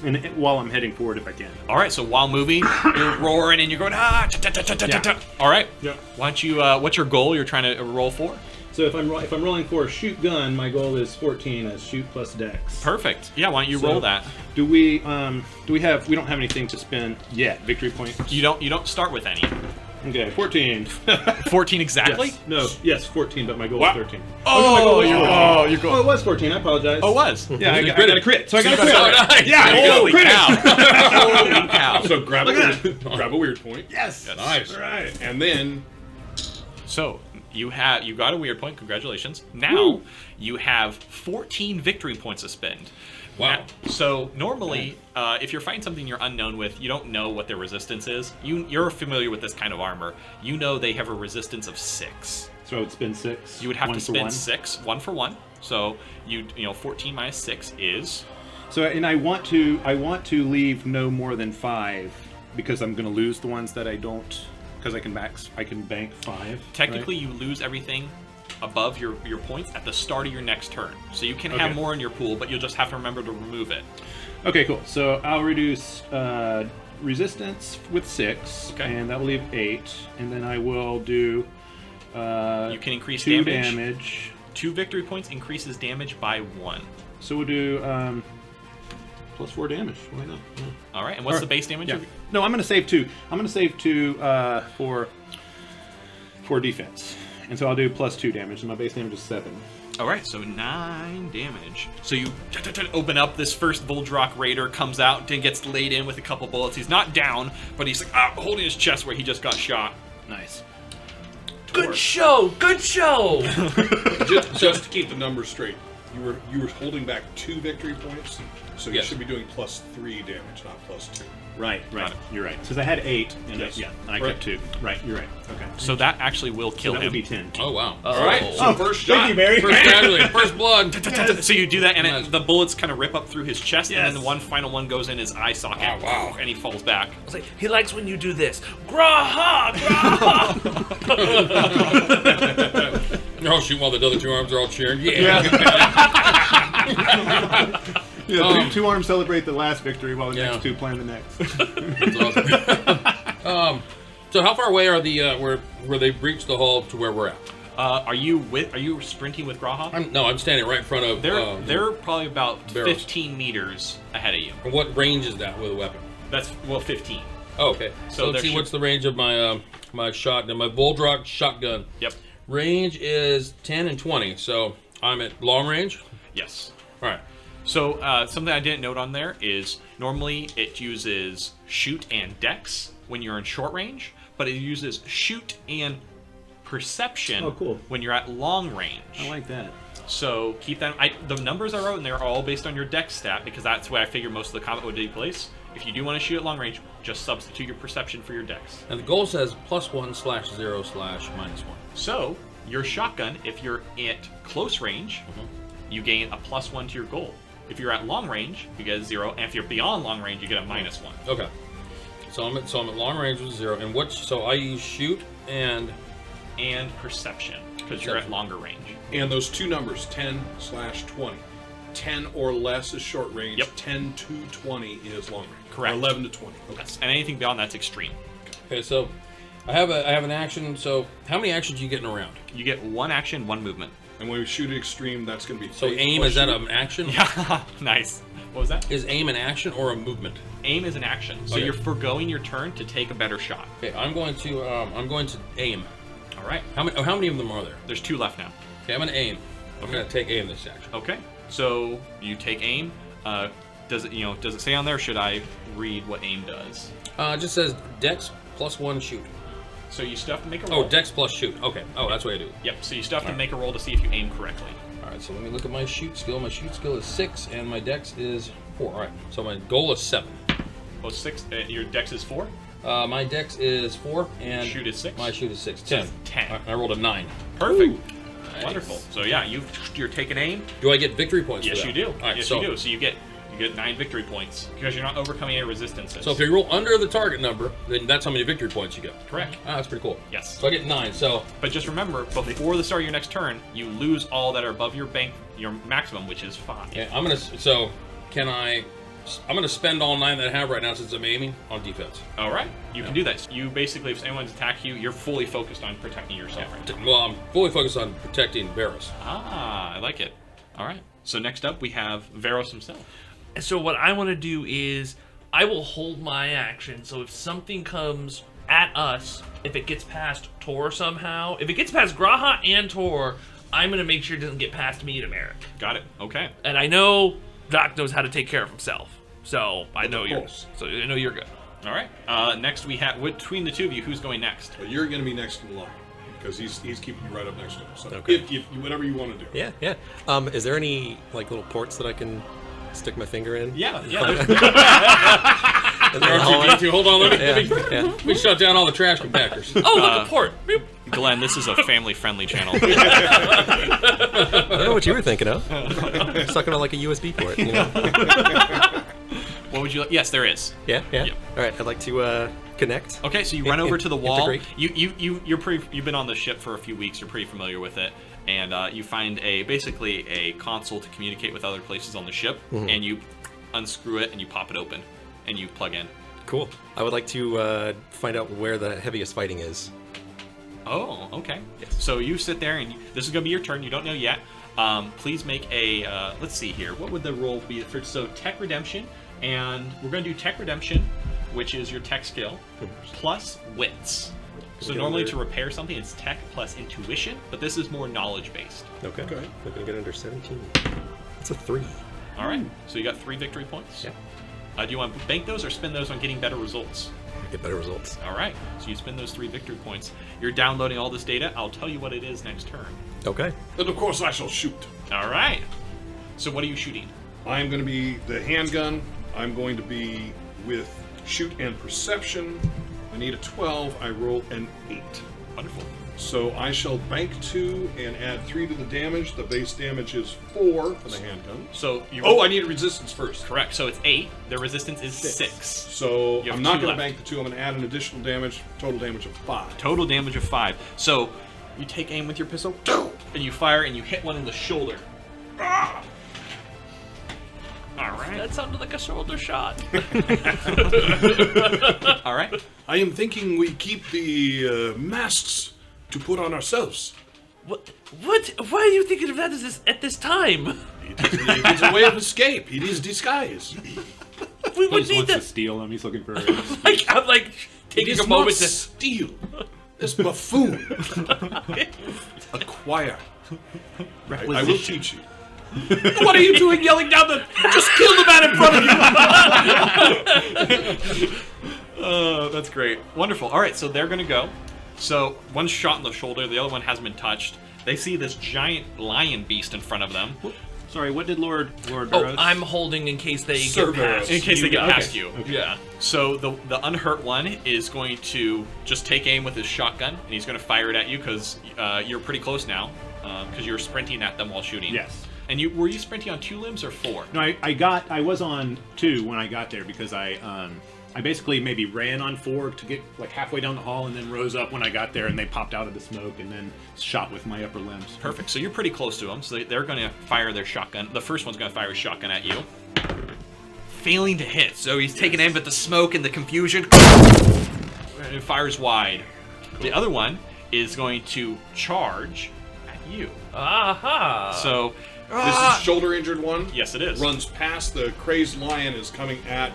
and while I'm heading forward if I can.
All right. So while moving, you're roaring and you're going All right.
Yeah.
Why don't you? What's your goal? You're trying to roll for?
So if I'm rolling for a shoot gun, my goal is 14 as shoot plus dex.
Perfect. Yeah, why don't you
So,
roll that?
We don't have anything to spend yet. Victory points.
You don't start with any.
Okay, 14.
14 exactly?
Yes. No, yes, 14, but my goal
Wow.
is 13.
Oh,
my goal
you're
Oh, it was 14. I apologize.
Oh, it was.
Yeah, I got a crit. So I got a
you
crit.
got a crit.
Yeah,
Holy
crit.
cow. Holy cow.
So grab
Look at
grab a weird point.
Yes.
Nice.
All right.
And then
So you got a weird point. Congratulations. Now you have 14 victory points to spend.
Wow.
Now, so normally, if you're fighting something you're unknown with, you don't know what their resistance is. You're familiar with this kind of armor. You know they have a resistance of 6.
So I would spend 6.
You would have
one
to
for
spend
one.
6, 1 for 1. So 14 minus 6 is.
So and I want to leave no more than 5 because I'm going to lose the ones that I don't because I can bank 5.
Technically,
right?
you lose everything above your points at the start of your next turn. So you can have
Okay.
more in your pool, but you'll just have to remember to remove it.
Okay, cool. So I'll reduce resistance with 6,
Okay.
and that will leave 8, and then I will do
You can increase
2
damage.
damage.
2 victory points increases damage by 1.
So we'll do plus 4 damage. Why not? Yeah.
All right, and what's
Or-
the base damage?
Yeah. No, I'm going to save 2. I'm going to save 2 for defense, and so I'll do plus 2 damage, and my base damage is 7.
All right, so 9 damage. So you open up, this first Vadrok raider comes out and gets laid in with a couple bullets. He's not down, but he's like holding his chest where he just got shot.
Nice.
Good show. Good show.
just to keep the numbers straight, you were holding back 2 victory points, so you
Yes.
should be doing plus 3 damage, not plus 2.
Right.
Got it.
You're right. Because I had 8, and
Yes.
and I
Right.
kept 2. Right. You're right. Okay.
So that actually will
So
kill
that
him.
would be 10.
Oh wow.
All right,
Oh.
so first shot.
Thank you, Mary.
First casualty, first blood.
So you do that, and
Nice.
the bullets kind of rip up through his chest, and
Yes.
then one final one goes in his eye socket.
Oh, wow.
And he falls back.
I was like, he likes when you do this. Graahaa! Graahaa!
You're all shooting while the other 2 arms are all cheering. Yeah.
Yeah, 2 arms celebrate the last victory while the
Yeah.
next 2 plan the next.
That's awesome. So how far away are the where they breached the hull to where we're at?
Are you sprinting with Graahaa?
I'm standing right in front of.
They're probably about
Veros.
15 meters ahead of you.
And what range is that with a weapon?
That's 15.
Oh, okay.
So
So let's
they're
see what's the range of my my shotgun, my Vadrok shotgun.
Yep.
Range is 10 and 20, so I'm at long range.
Yes.
All right.
So something I didn't note on there is normally it uses shoot and dex when you're in short range, but it uses shoot and perception
Oh, cool.
when you're at long range.
I like that.
So keep that. The numbers I wrote in there are all based on your dex stat because that's where I figure most of the combat would take place. If you do want to shoot at long range, just substitute your perception for your dex.
And the goal says +1/0/-1.
So your shotgun, if you're at close range, you gain a +1 to your goal. If you're at long range, you get a 0, and if you're beyond long range, you get a -1.
Okay. So I'm at long range with 0, and so I use shoot and
And perception, because you're at longer range.
And those 2 numbers, 10/20. 10 or less is short range.
Yep.
10 to 20 is long range.
Correct.
Or 11 to 20. Okay.
Yes. And anything beyond that's extreme.
okay. So I have an action. So how many actions are you getting around?
You get 1 action, 1 movement.
And when we shoot at extreme, that's going to be
So
faith
aim,
plus
is that
shoot.
an action?
Yeah, nice. What was that?
Is aim an action or a movement?
Aim is an action, so
Okay.
you're foregoing your turn to take a better shot.
Okay, I'm going to aim.
All right.
How many of them are there?
There's 2 left now.
Okay, I'm gonna aim. I'm
Okay.
gonna take aim this action.
Okay. So you take aim. Does it say on there? Or should I read what aim does?
It just says Dex +1 shoot.
So you still have to make a roll.
Oh, Dex plus shoot. Okay. Oh, that's what I do.
Yep. So you still have to make a roll to see if you aim correctly.
All right. So let me look at my shoot skill. My shoot skill is 6, and my Dex is 4. All right. So my goal is 7.
Oh, 6. Your dex is 4.
My Dex is 4, and
Shoot is 6?
My shoot is 6.
So
10.
it's 10.
All right, I rolled a 9.
Perfect.
Nice.
Wonderful. So yeah, you're taking aim.
Do I get victory points?
Yes,
for
you
that?
do.
All right.
Yes,
so,
you do. So you get 9 victory points because you're not overcoming any resistances.
So if you roll under the target number, then that's how many victory points you get.
Correct.
Ah, that's pretty cool.
Yes.
So I get 9. So
But just remember, before the start of your next turn, you lose all that are above your maximum, which is 5.
yeah, I'm gonna. So can I I'm going to spend all 9 that I have right now since I'm aiming on defense.
All right, you can do that. You basically, if anyone's attacking you, you're fully focused on protecting yourself. Right?
Well, I'm fully focused on protecting Veros.
Ah, I like it. All right. So next up, we have Veros himself.
So what I want to do is I will hold my action. So if something comes at us, if it gets past Tor somehow, if it gets past Graahaa and Tor, I'm going to make sure it doesn't get past me to Merik.
Got it. Okay.
And I know Doc knows how to take care of himself. So I know you're
course.
so I know you're good.
All right. Next, we have between the two of you, who's going next?
But you're going to be next in line because he's keeping you right up next to him. So
Okay.
if whatever you want to do.
Yeah, yeah. Is there any like little ports that I can stick my finger in?
Yeah.
In the hallway?
R2-D2, hold on, let
Yeah.
me shut down all the trash compactors.
Oh, look, a port. Boop.
Glenn, this is a family-friendly channel.
I don't know what you were thinking of. It's talking about like a USB port, you know?
What would you like? Yes, there is.
Yeah, yeah.
Yep.
All right, I'd like to connect.
Okay, so you run over to the wall.
Integrate.
You've been on the ship for a few weeks. You're pretty familiar with it, and you find basically a console to communicate with other places on the ship, and you unscrew it and you pop it open, and you plug in.
Cool. I would like to find out where the heaviest fighting is.
Oh, okay.
Yes.
So you sit there, and this is going to be your turn. You don't know yet. Please make a. Let's see here. What would the roll be for? So tech redemption, and we're going to do tech redemption, which is your tech skill plus wits. So
get
normally
under-
to repair something, it's tech plus intuition, but this is more knowledge based.
Okay.
Okay.
We're going to get under 17. That's a 3.
All right. So you got 3 victory points.
Yeah.
Do you want to bank those or spend those on getting better results?
Get better results.
All right. So you spend those 3 victory points. You're downloading all this data. I'll tell you what it is next turn.
Okay.
And of course I shall shoot.
All right. So what are you shooting?
I'm going to be the handgun. I'm going to be with shoot and perception. I need a 12. I roll an 8.
Wonderful.
So I shall bank 2 and add 3 to the damage. The base damage is 4 for the handgun.
So you.
Oh, I need a resistance first.
Correct. So it's 8. The resistance is 6.
So
You have
I'm not
2
going
left.
to bank the 2. I'm going to add an additional damage, total damage of 5.
Total damage of 5. So you take aim with your pistol, and you fire, and you hit one in the shoulder. Ah! All right.
That sounded like a shoulder shot.
All right.
I am thinking we keep the masks to put on ourselves.
What? Why are you thinking of that at this time?
It is a way of escape. It is disguise.
We would
He
need
wants to
that.
steal him. He's looking for.
I'm like
It
taking
is
a
not
moment to.
steal. This buffoon. Acquire. I will teach you.
What are you doing yelling down the. Just kill the man in front of you!
That's great. Wonderful. All right, so they're going to go. So one's shot in the shoulder, the other one hasn't been touched. They see this giant lion beast in front of them.
Sorry, what did Lord
Oh,
Veros?
I'm holding in case they
Sir
get past.
In case they get
Okay.
past you.
Okay.
Yeah. So the unhurt one is going to just take aim with his shotgun, and he's going to fire it at you because you're pretty close now, because you were sprinting at them while shooting.
Yes.
And were you sprinting on 2 limbs or 4?
No, I was on 2 when I got there because I basically maybe ran on 4 to get like halfway down the hall and then rose up when I got there and they popped out of the smoke and then shot with my upper limbs.
Perfect. So you're pretty close to them. So they're going to fire their shotgun. The first one's going to fire his shotgun at you. Failing to hit. So he's taking aim at the smoke and the confusion. And it fires wide. The other one is going to charge at you.
Aha!
So,
This is shoulder injured one.
yes, it is.
Runs past the crazed lion is coming at.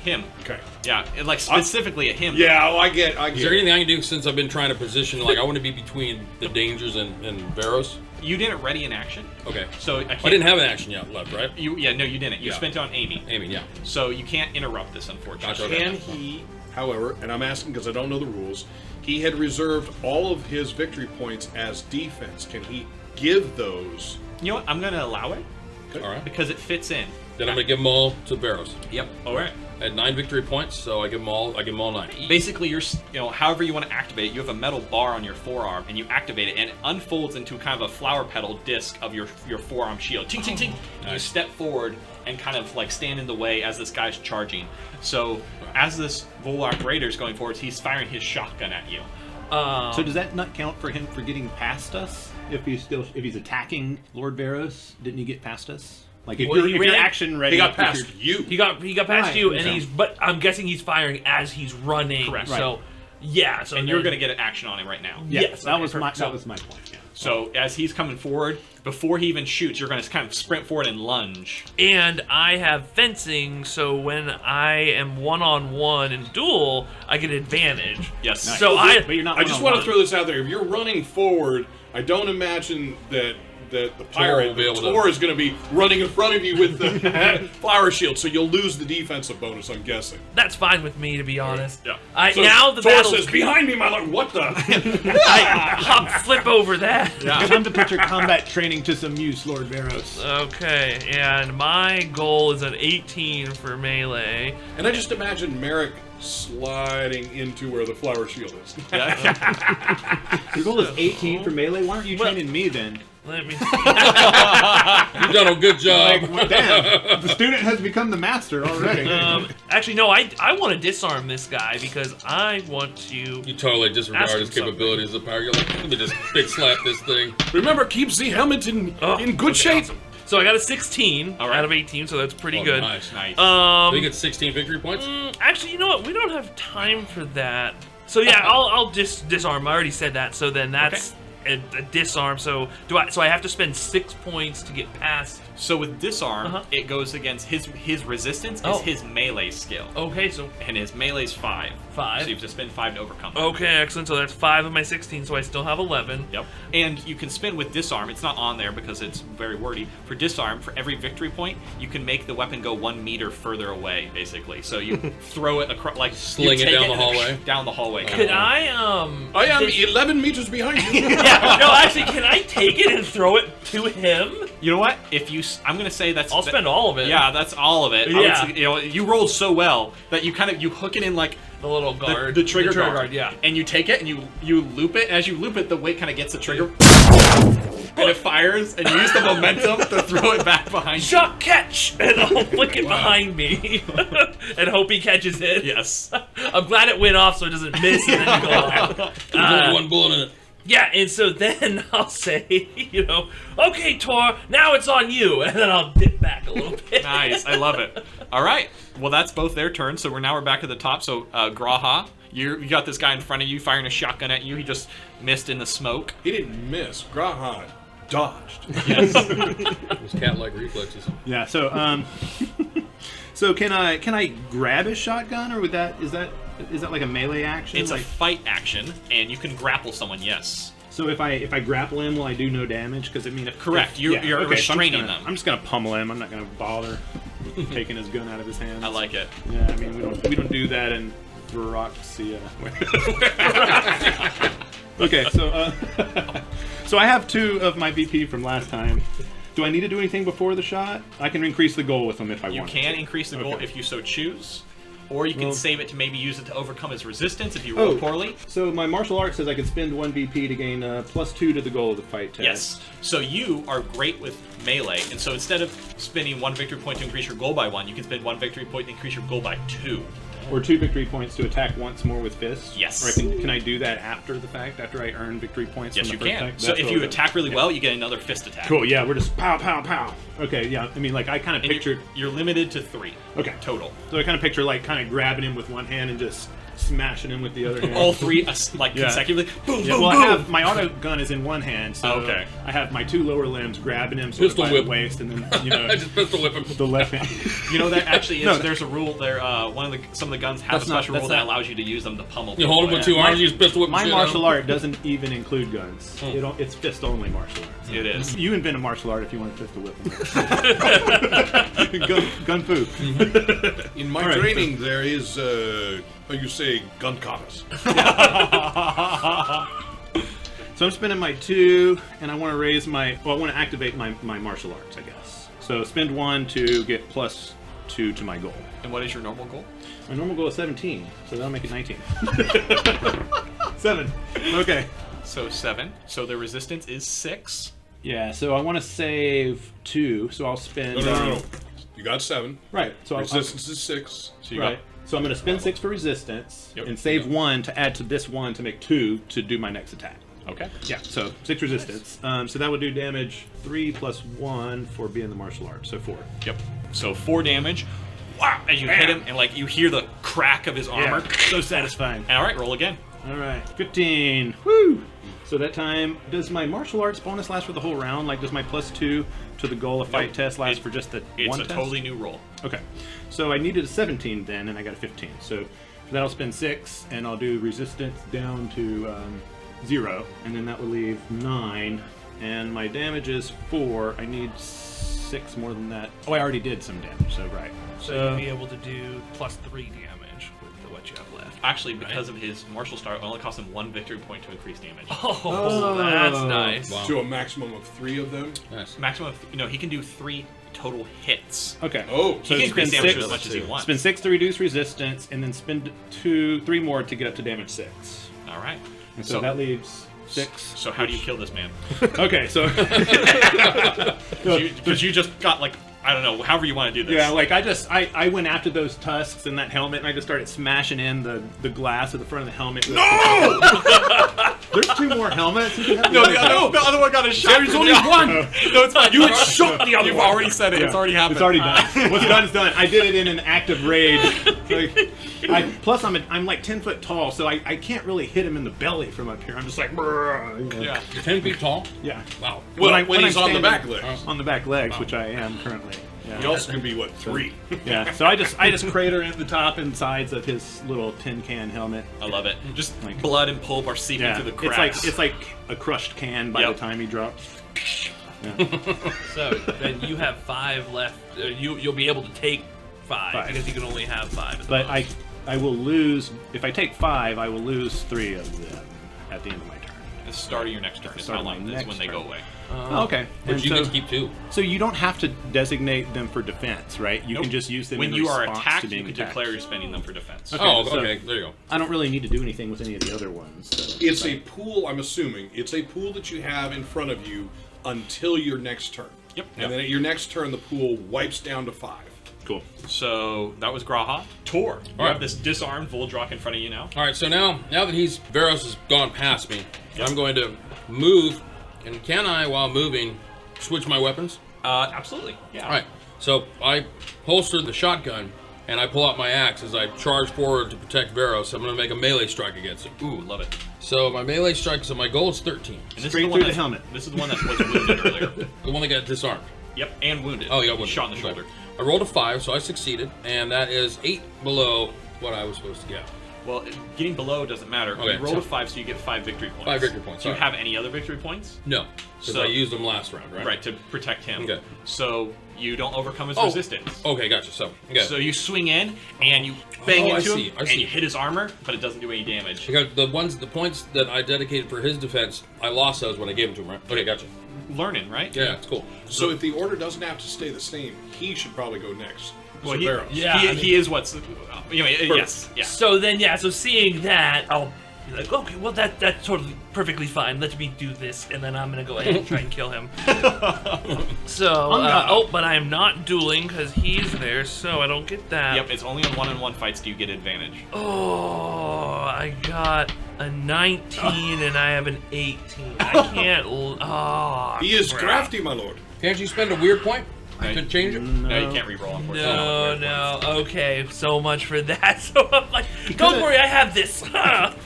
Him.
Okay.
Yeah, and like specifically at him.
Yeah, I get.
Is there anything I can do since I've been trying to position, like I want to be between the dangers and Veros?
You didn't ready an action.
Okay.
So I can't.
I didn't have an action yet left, right?
No, you didn't. You
Yeah.
spent it on aiming.
Aiming, yeah.
So you can't interrupt this, unfortunately.
Gotcha, okay.
Can he, however, and I'm asking because I don't know the rules, he had reserved all of his victory points as defense. Can he give those?
You know what? I'm going to allow it
All right.
because it fits in.
Then I'm gonna give them all to Veros.
Yep. All right.
I had 9 victory points, so I give them all 9.
Basically, however you want to activate it, you have a metal bar on your forearm, and you activate it, and it unfolds into kind of a flower petal disc of your forearm shield. Ting, ting, ting. And you step forward and kind of like stand in the way as this guy's charging. So as this Volok Raider is going forward, he's firing his shotgun at you.
So does that not count for him for getting past us? If he's attacking Lord Veros, didn't he get past us? Like if
Well,
you're
he
if you're
ran-
action ready,
He got
if
past
you're-
you.
He got past
Right,
you, and
okay.
but I'm guessing he's firing as he's running.
Correct.
So yeah, so
And
then-
you're going to get an action on him right now.
Yeah,
Yes,
that
okay,
was my
perfect.
that was my point. Yeah.
So as he's coming forward, before he even shoots, you're going to kind of sprint forward and lunge.
And I have fencing, so when I am one-on-one in duel, I get advantage.
Yes.
Nice.
So
But you're not.
I just want to
one-on-one.
throw this out there. If you're running forward, I don't imagine that the pirate,
will be able to-
Tor, is going to be running in front of you with the flower shield, so you'll lose the defensive bonus, I'm guessing.
That's fine with me, to be honest.
Yeah.
So
Now the
Tor
battle
says, behind me, my lord. What the?
I hop flip over that.
Time to put your combat training to some use, Lord Veros.
Okay, and my goal is an 18 for melee.
And I just imagine Merik sliding into where the flower shield is.
Your goal is 18 for melee. Why aren't you
Well-
training me then?
Let me.
You've done a good job.
Like, well, damn, the student has become the master already.
Actually, no. I want to disarm this guy because I want to.
You totally disregard
Ask him
his capabilities as a pirate. You're like, let me just big slap this thing.
Remember, keep the helmet in good
okay,
shape.
awesome. So I got a 16
All right.
out of 18, so that's pretty
Oh,
good.
nice.
Nice.
So you get 16 victory points?
Actually, you know what? We don't have time for that. So yeah, I'll just disarm. I already said that. So then that's a disarm. So So I have to spend 6 points to get past.
So with disarm,
Uh-huh.
it goes against his resistance
Oh.
is his melee skill,
Okay, so
and his melee's 5.
5.
So you have to spend 5 to overcome. it.
Okay, excellent. So that's 5 of my 16. So I still have 11.
Yep. And you can spin with disarm. It's not on there because it's very wordy. For disarm, for every victory point, you can make the weapon go 1 meter further away, basically. So you throw it across, like
Sling
you
it
take
down the
and
hallway?
Down the hallway.
Could I
I am 11 meters behind you.
Yeah. No, actually, can I take it and throw it to him?
You know what? If you, I'm gonna say that's.
I'll spend all of it.
Yeah, that's all of it. I would
Yeah.
say, you rolled so well that you hook it in like
The little guard.
the trigger guard.
Yeah.
And you take it and you loop it. As you loop it, the weight kind of gets the trigger. And it fires, and you use the momentum to throw it back behind you.
Jacque, catch! And I'll flick it behind me and hope he catches it.
Yes.
I'm glad it went off so it doesn't miss and then go off.
There's only one bullet in it.
Yeah, and so then I'll say, okay, Tor, now it's on you, and then I'll dip back a little bit.
Nice. I love it. All right. Well, that's both their turns. So we're back at the top. So Graahaa, you got this guy in front of you firing a shotgun at you. He just missed in the smoke.
He didn't miss. Graahaa dodged.
Yes.
Those cat-like reflexes.
Yeah. So so can I grab his shotgun, or is that like a melee action?
It's a
like,
fight action, and you can grapple someone. Yes.
so if I grapple him, will I do no damage? Because I mean,
Correct. You're
so
restraining them.
I'm just gonna pummel him. I'm not gonna bother taking his gun out of his hands.
I like it.
Yeah. I mean, we don't do that in Varoxia. Okay. So so I have 2 of my VP from last time. Do I need to do anything before the shot? I can increase the goal with him if I
You
want.
can increase the goal
Okay.
if you so choose, or you can
Well-
save it to maybe use it to overcome his resistance if you roll poorly.
So my martial arts says I can spend 1 VP to gain +2 to the goal of the fight test.
Yes. So you are great with melee, and so instead of spending 1 victory point to increase your goal by 1, you can spend 1 victory point to increase your goal by 2.
Or 2 victory points to attack once more with fists.
Yes.
Or can I do that after the fact? After I earn victory points?
Yes,
from
you
the first
can.
attack?
So
That's
if
what
you
I'll do.
attack really
Yeah.
well, you get another fist attack.
Cool. Yeah, we're just pow pow pow. Okay. Yeah. I mean, like I kind of
And
pictured.
you're limited to 3.
Okay.
Total.
So I kind of picture like kind of grabbing him with one hand and just smashing him with the other hand.
All 3 like
Yeah.
consecutively. Boom,
Yeah,
boom,
well,
boom.
I have my auto gun is in one hand, so
Okay.
I have my 2 lower limbs grabbing him sort
Pistol
of by
whip.
the waist, and then
I just pistol whip him.
the left hand.
You know that actually is.
No.
There's a rule there. Some of the guns have a
That's not-
special
that's
rule that
not-
allows you to use them to pummel.
You hold him with 2
My-
arms, you just pistol whip
My
shit out of
martial
him.
art doesn't even include guns. It's fist only martial arts.
It is.
You invent a martial art if you want to pistol whip them. gun fu.
In my
All right,
training, there is, how you say, gun katas.
So I'm spending my 2, and I want to raise my. Well, I want to activate my martial arts, I guess. So spend 1 to get +2 to my goal.
And what is your normal goal?
My normal goal is 17, so that'll make it 19. 7. Okay.
So 7. So the resistance is 6.
Yeah. So I want to save 2, so I'll spend.
No. You got 7.
Right. So
Resistance is 6.
So you
Right. So I'm going to spend 6 for resistance
Yep.
and save 1 to add to this 1 to make 2 to do my next attack.
Okay.
Yeah, so 6 resistance. So that would do damage 3 plus 1 for being the martial arts, so 4.
Yep. So 4 damage. Wow! As you hit him, and like you hear the crack of his armor.
Yeah, so satisfying.
And all right, roll again.
All right, 15. Woo! So that time, does my martial arts bonus last for the whole round? Like, does my +2 to the goal of fight test last for just the
It's
one
a
test?
totally new roll.
Okay, so I needed a 17 then, and I got a 15. So for that, I'll spend 6, and I'll do resistance down to 0, and then that will leave 9. And my damage is 4. I need 6 more than that. Oh, I already did some damage, so right.
So you'll be able to do +3 damage with what you have left.
Actually, because of his martial start, it only costs him 1 victory point to increase damage.
Oh, that's nice.
Wow.
To a maximum of 3 of them.
Nice.
Maximum of, he can do 3 total hits.
Okay.
Oh,
He can increase
spend
damage
6
as much as he wants.
Spend 6 to reduce resistance, and then spend 3 more to get up to damage 6.
All right.
And so that leaves 6.
So how do you kill this man?
Okay, so
Because you just got like, I don't know, however you want to do this.
yeah, like I went after those tusks and that helmet, and I just started smashing in the glass of the front of the helmet.
No!
There's 2 more helmets.
No, the other one got a shot. There's only one. No, it's fine. You had shot the other one. You've already said it. It's already happened.
It's already done. What's done is done. I did it in an act of rage. Plus, I'm like 10 foot tall, so I can't really hit him in the belly from up here. I'm just like, brrr, you know.
Yeah.
You're 10 feet tall?
Yeah.
Wow.
Well, when
I'm
he's on the
standing
back legs.
On the back legs, which I am currently.
He
Yeah.
also can be, 3?
Yeah. So I just crater in the top and sides of his little tin can helmet.
I love it. Just
Like-
blood and pulp are seeping
Yeah.
through the cracks.
It's like a crushed can by
Yep.
the time he drops.
So then you have 5 left. You'll be able to take 5
5.
because you can only have 5.
But I will lose if I take 5. I will lose 3 of them at the end of my turn.
the start of your next turn. It's
Start
how
of my
long is
next
when they go
turn.
away.
Oh, okay.
But
And
you
so,
get to keep 2.
so you don't have to designate them for defense, right? You
Nope.
can just use them
When
in
you are
response
attacked,
to
you
being
can
attacked.
declare you're spending them for defense.
Okay,
Oh,
so-
okay. There you go.
I don't really need to do anything with any of the other ones. So.
It's a pool, I'm assuming. It's a pool that you have in front of you until your next turn.
Yep.
And then at your next turn, the pool wipes down to 5.
Cool.
So that was Graahaa. Tor, you
Alright.
have this disarmed Vadrok in front of you now.
All right, so now that Veros has gone past me, I'm going to move. And can I, while moving, switch my weapons?
Absolutely. Yeah.
All right. So I holster the shotgun and I pull out my axe as I charge forward to protect Veros. I'm going to make a melee strike against him.
Ooh, love it.
So my melee strike, so my goal is 13.
And this
Straight
is the one
through the
that's-
helmet.
This is the one that was wounded earlier.
The one that got disarmed.
Yep, and wounded.
Oh, you got one.
Shot in the shoulder.
I rolled a 5, so I succeeded, and that is 8 below what I was supposed to get.
Well, getting below doesn't matter.
Okay,
You rolled
so-
a 5, so you get 5 victory points.
5 victory points,
Do you
sorry.
have any other victory points?
No, because
So-
I used them last round, right?
Right, to protect him.
Okay.
So you don't overcome his
Oh.
resistance.
Okay, gotcha. So, okay.
So you swing in and you bang
Oh, I
into
see,
him,
I
and
see.
you hit his armor, but it doesn't do any damage.
Because the points that I dedicated for his defense, I lost those when I gave them to him, right? Okay, gotcha.
Learning, right?
Yeah, it's cool.
So if the order doesn't have to stay the same, he should probably go next.
Well,
Sir
he,
Veros.
Yeah,
he,
I mean-
he is what's. Yes. Yeah.
So then, so seeing that, I'll be like, okay, well, that's totally perfectly fine. Let me do this, and then I'm going to go ahead and try and kill him. So, but I am not dueling because he's there, so I don't get that.
Yep, it's only on one-on-one fights do you get advantage.
Oh, I got a 19 and I have an 18. I can't.
He is
crap.
crafty, my lord.
Can't you spend a weird point? I
Right.
could change it.
No, you can't reroll, unfortunately.
No. Okay, so much for that. So I'm like, don't worry, I have this.
You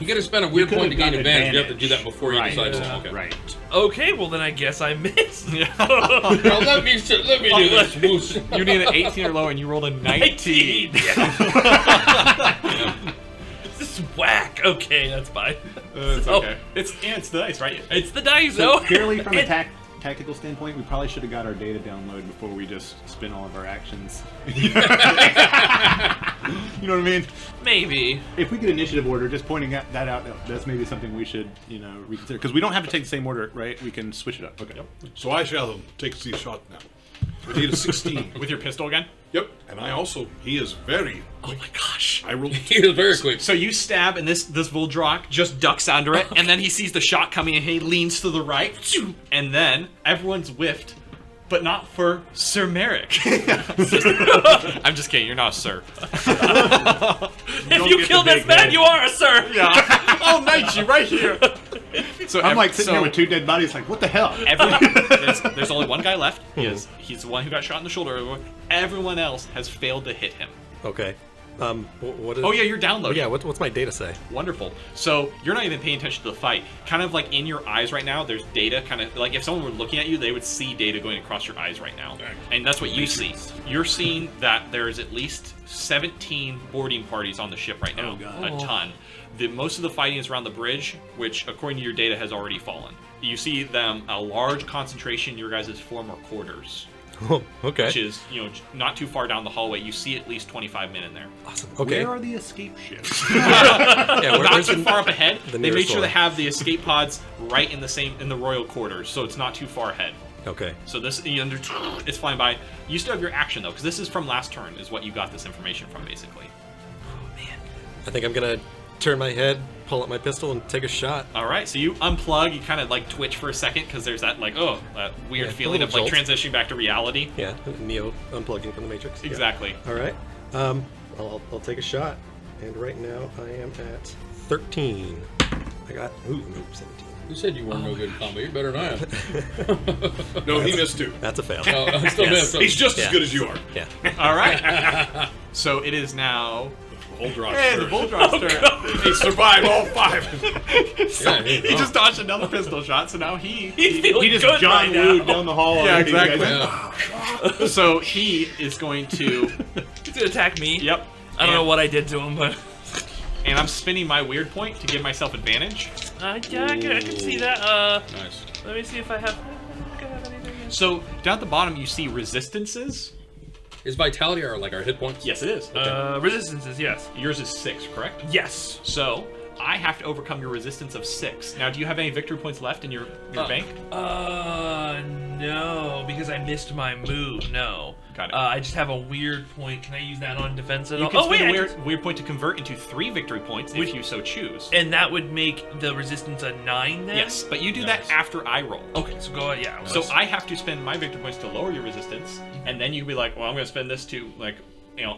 got to spend a weird
could've
point to gain
gotten
advantage. You have to do that before you
Right.
decide.
Yeah.
Okay.
Right.
Okay, well then I guess I missed.
Now, let me do this. Whoosh.
You need an 18 or lower, and you rolled a 19.
This is whack. Okay, that's fine.
It's
So,
okay. It's the dice, right?
It's the dice,
So
though.
purely from a
It-
tactical standpoint, we probably should have got our data download before we just spin all of our actions. You know what I mean?
Maybe.
If we get initiative order, just pointing that out, that's maybe something we should, reconsider. Because we don't have to take the same order, right? We can switch it up. Okay.
So I shall take the shot now. We need a 16.
With your pistol again?
Yep. And he is very.
Oh my gosh.
I rolled.
He was very quick.
So you stab, and this Vadrok just ducks under it, and then he sees the shot coming, and he leans to the right, and then everyone's whiffed, but not for Sir Merik. I'm just kidding. You're not a sir.
If you kill this man, you are a sir.
Yeah. I'll knight you right here. So
I'm like sitting there with 2 dead bodies, like, what the hell?
There's only one guy left. He's the one who got shot in the shoulder. Everyone else has failed to hit him.
Okay. What is?
Oh yeah, you're downloading.
Yeah. What's my data say?
Wonderful. So you're not even paying attention to the fight. Kind of like in your eyes right now, there's data. Kind of like if someone were looking at you, they would see data going across your eyes right now, and that's what you see. You're seeing that there's at least 17 boarding parties on the ship right now.
Oh, God.
A ton. Most of the fighting is around the bridge, which, according to your data, has already fallen. You see them a large concentration in your guys' former quarters.
Oh, okay.
Which is, not too far down the hallway. You see at least 25 men in there.
Awesome. Okay.
Where are the escape ships?
Yeah,
Not too far up ahead.
the
They made
nearest
sure
one?
to have the escape pods right in the royal quarters, so it's not too far ahead.
Okay.
So this, it's flying by. You still have your action though, because this is from last turn, is what you got this information from, basically.
I think I'm gonna turn my head, pull up my pistol, and take a shot.
All right, so you unplug. You kind of like twitch for a second because there's that that weird
Yeah,
feeling
a
of like
little
transitioning back to reality.
Yeah. Neo unplugging from the Matrix. Yeah.
Exactly.
All right. I'll take a shot, and right now I am at 13. I got 17.
You said you weren't no good in combat. You're better than I am.
No, he missed 2.
That's a fail.
Oh, I still missed.
He's just as
Yeah.
good as you are.
Yeah.
All right. So it is now.
Voldrok's
Hey, the
turn.
Voltron's turn.
He survived all 5.
Yeah,
He just dodged another pistol shot, so now he
He just John Woo down the hall.
Yeah,
and you guys-
exactly.
Yeah.
So he is going to.
He's gonna attack me.
Yep.
I don't know what I did to him, but
And I'm spinning my weird point to give myself advantage.
yeah, I can see that.
Nice.
Let me see if I have. I think I have anything.
So down at the bottom, you see resistances.
Is vitality or like our hit points?
Yes, it is.
Resistances, yes.
Yours is 6, correct?
Yes.
So I have to overcome your resistance of 6. Now, do you have any victory points left in your bank?
No, because I missed my move. No.
Got it.
I just have a weird point. Can I use that on defense at
You
all?
can
Oh wait,
spend
I
a
can-
weird point to convert into 3 victory points if you so choose.
and that would make the resistance a 9 then.
Yes, but you do that after I roll.
Okay, so go ahead. Yeah.
So I have to spend my victory points to lower your resistance, and then you'd be like, well, I'm going to spend this to,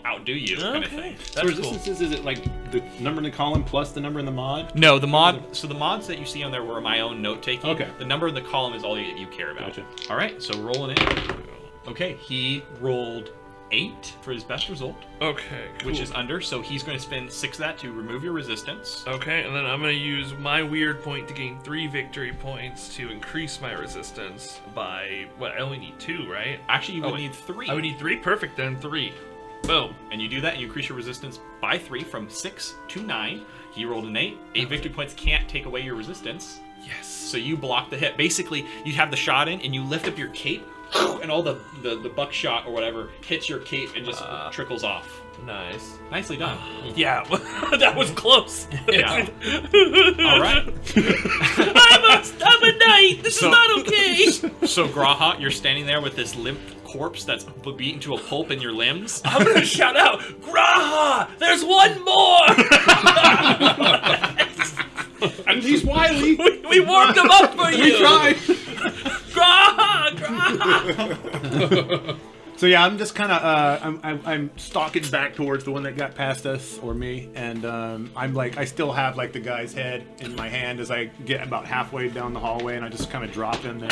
outdo you, kind of thing.
That's
So
cool.
resistances, is it like the number in the column plus the number in the mod?
No, the mods that you see on there were my own note taking.
Okay.
The number in the column is all you care about.
Gotcha.
All right, so rolling in. Okay, he rolled 8 for his best result,
Okay, cool.
which is under. So he's going to spend 6 of that to remove your resistance.
Okay, and then I'm gonna use my weird point to gain 3 victory points to increase my resistance by I only need 2, right?
Actually, you would
wait.
need 3.
I would need 3. Perfect, then 3. Boom.
And you do that, and you increase your resistance by 3 from 6 to 9. He rolled an 8. 8 victory points can't take away your resistance.
Yes.
So you block the hit. Basically, you have the shot in, and you lift up your cape, and all the buckshot or whatever hits your cape and just trickles off.
Nice.
Nicely done.
Yeah, that was close.
Yeah. All right.
I'm a knight. This
So-
is not okay.
So Graahaa, you're standing there with this limp corpse that's beaten to a pulp in your limbs.
I'm gonna shout out, Graahaa! There's one more!
And he's wily.
we warmed him up for you!
We tried.
Graahaa! Graahaa!
So yeah, I'm just kind of I'm stalking back towards the one that got past us, or me, and I'm like, I still have like the guy's head in my hand as I get about halfway down the hallway, and I just kind of drop him there.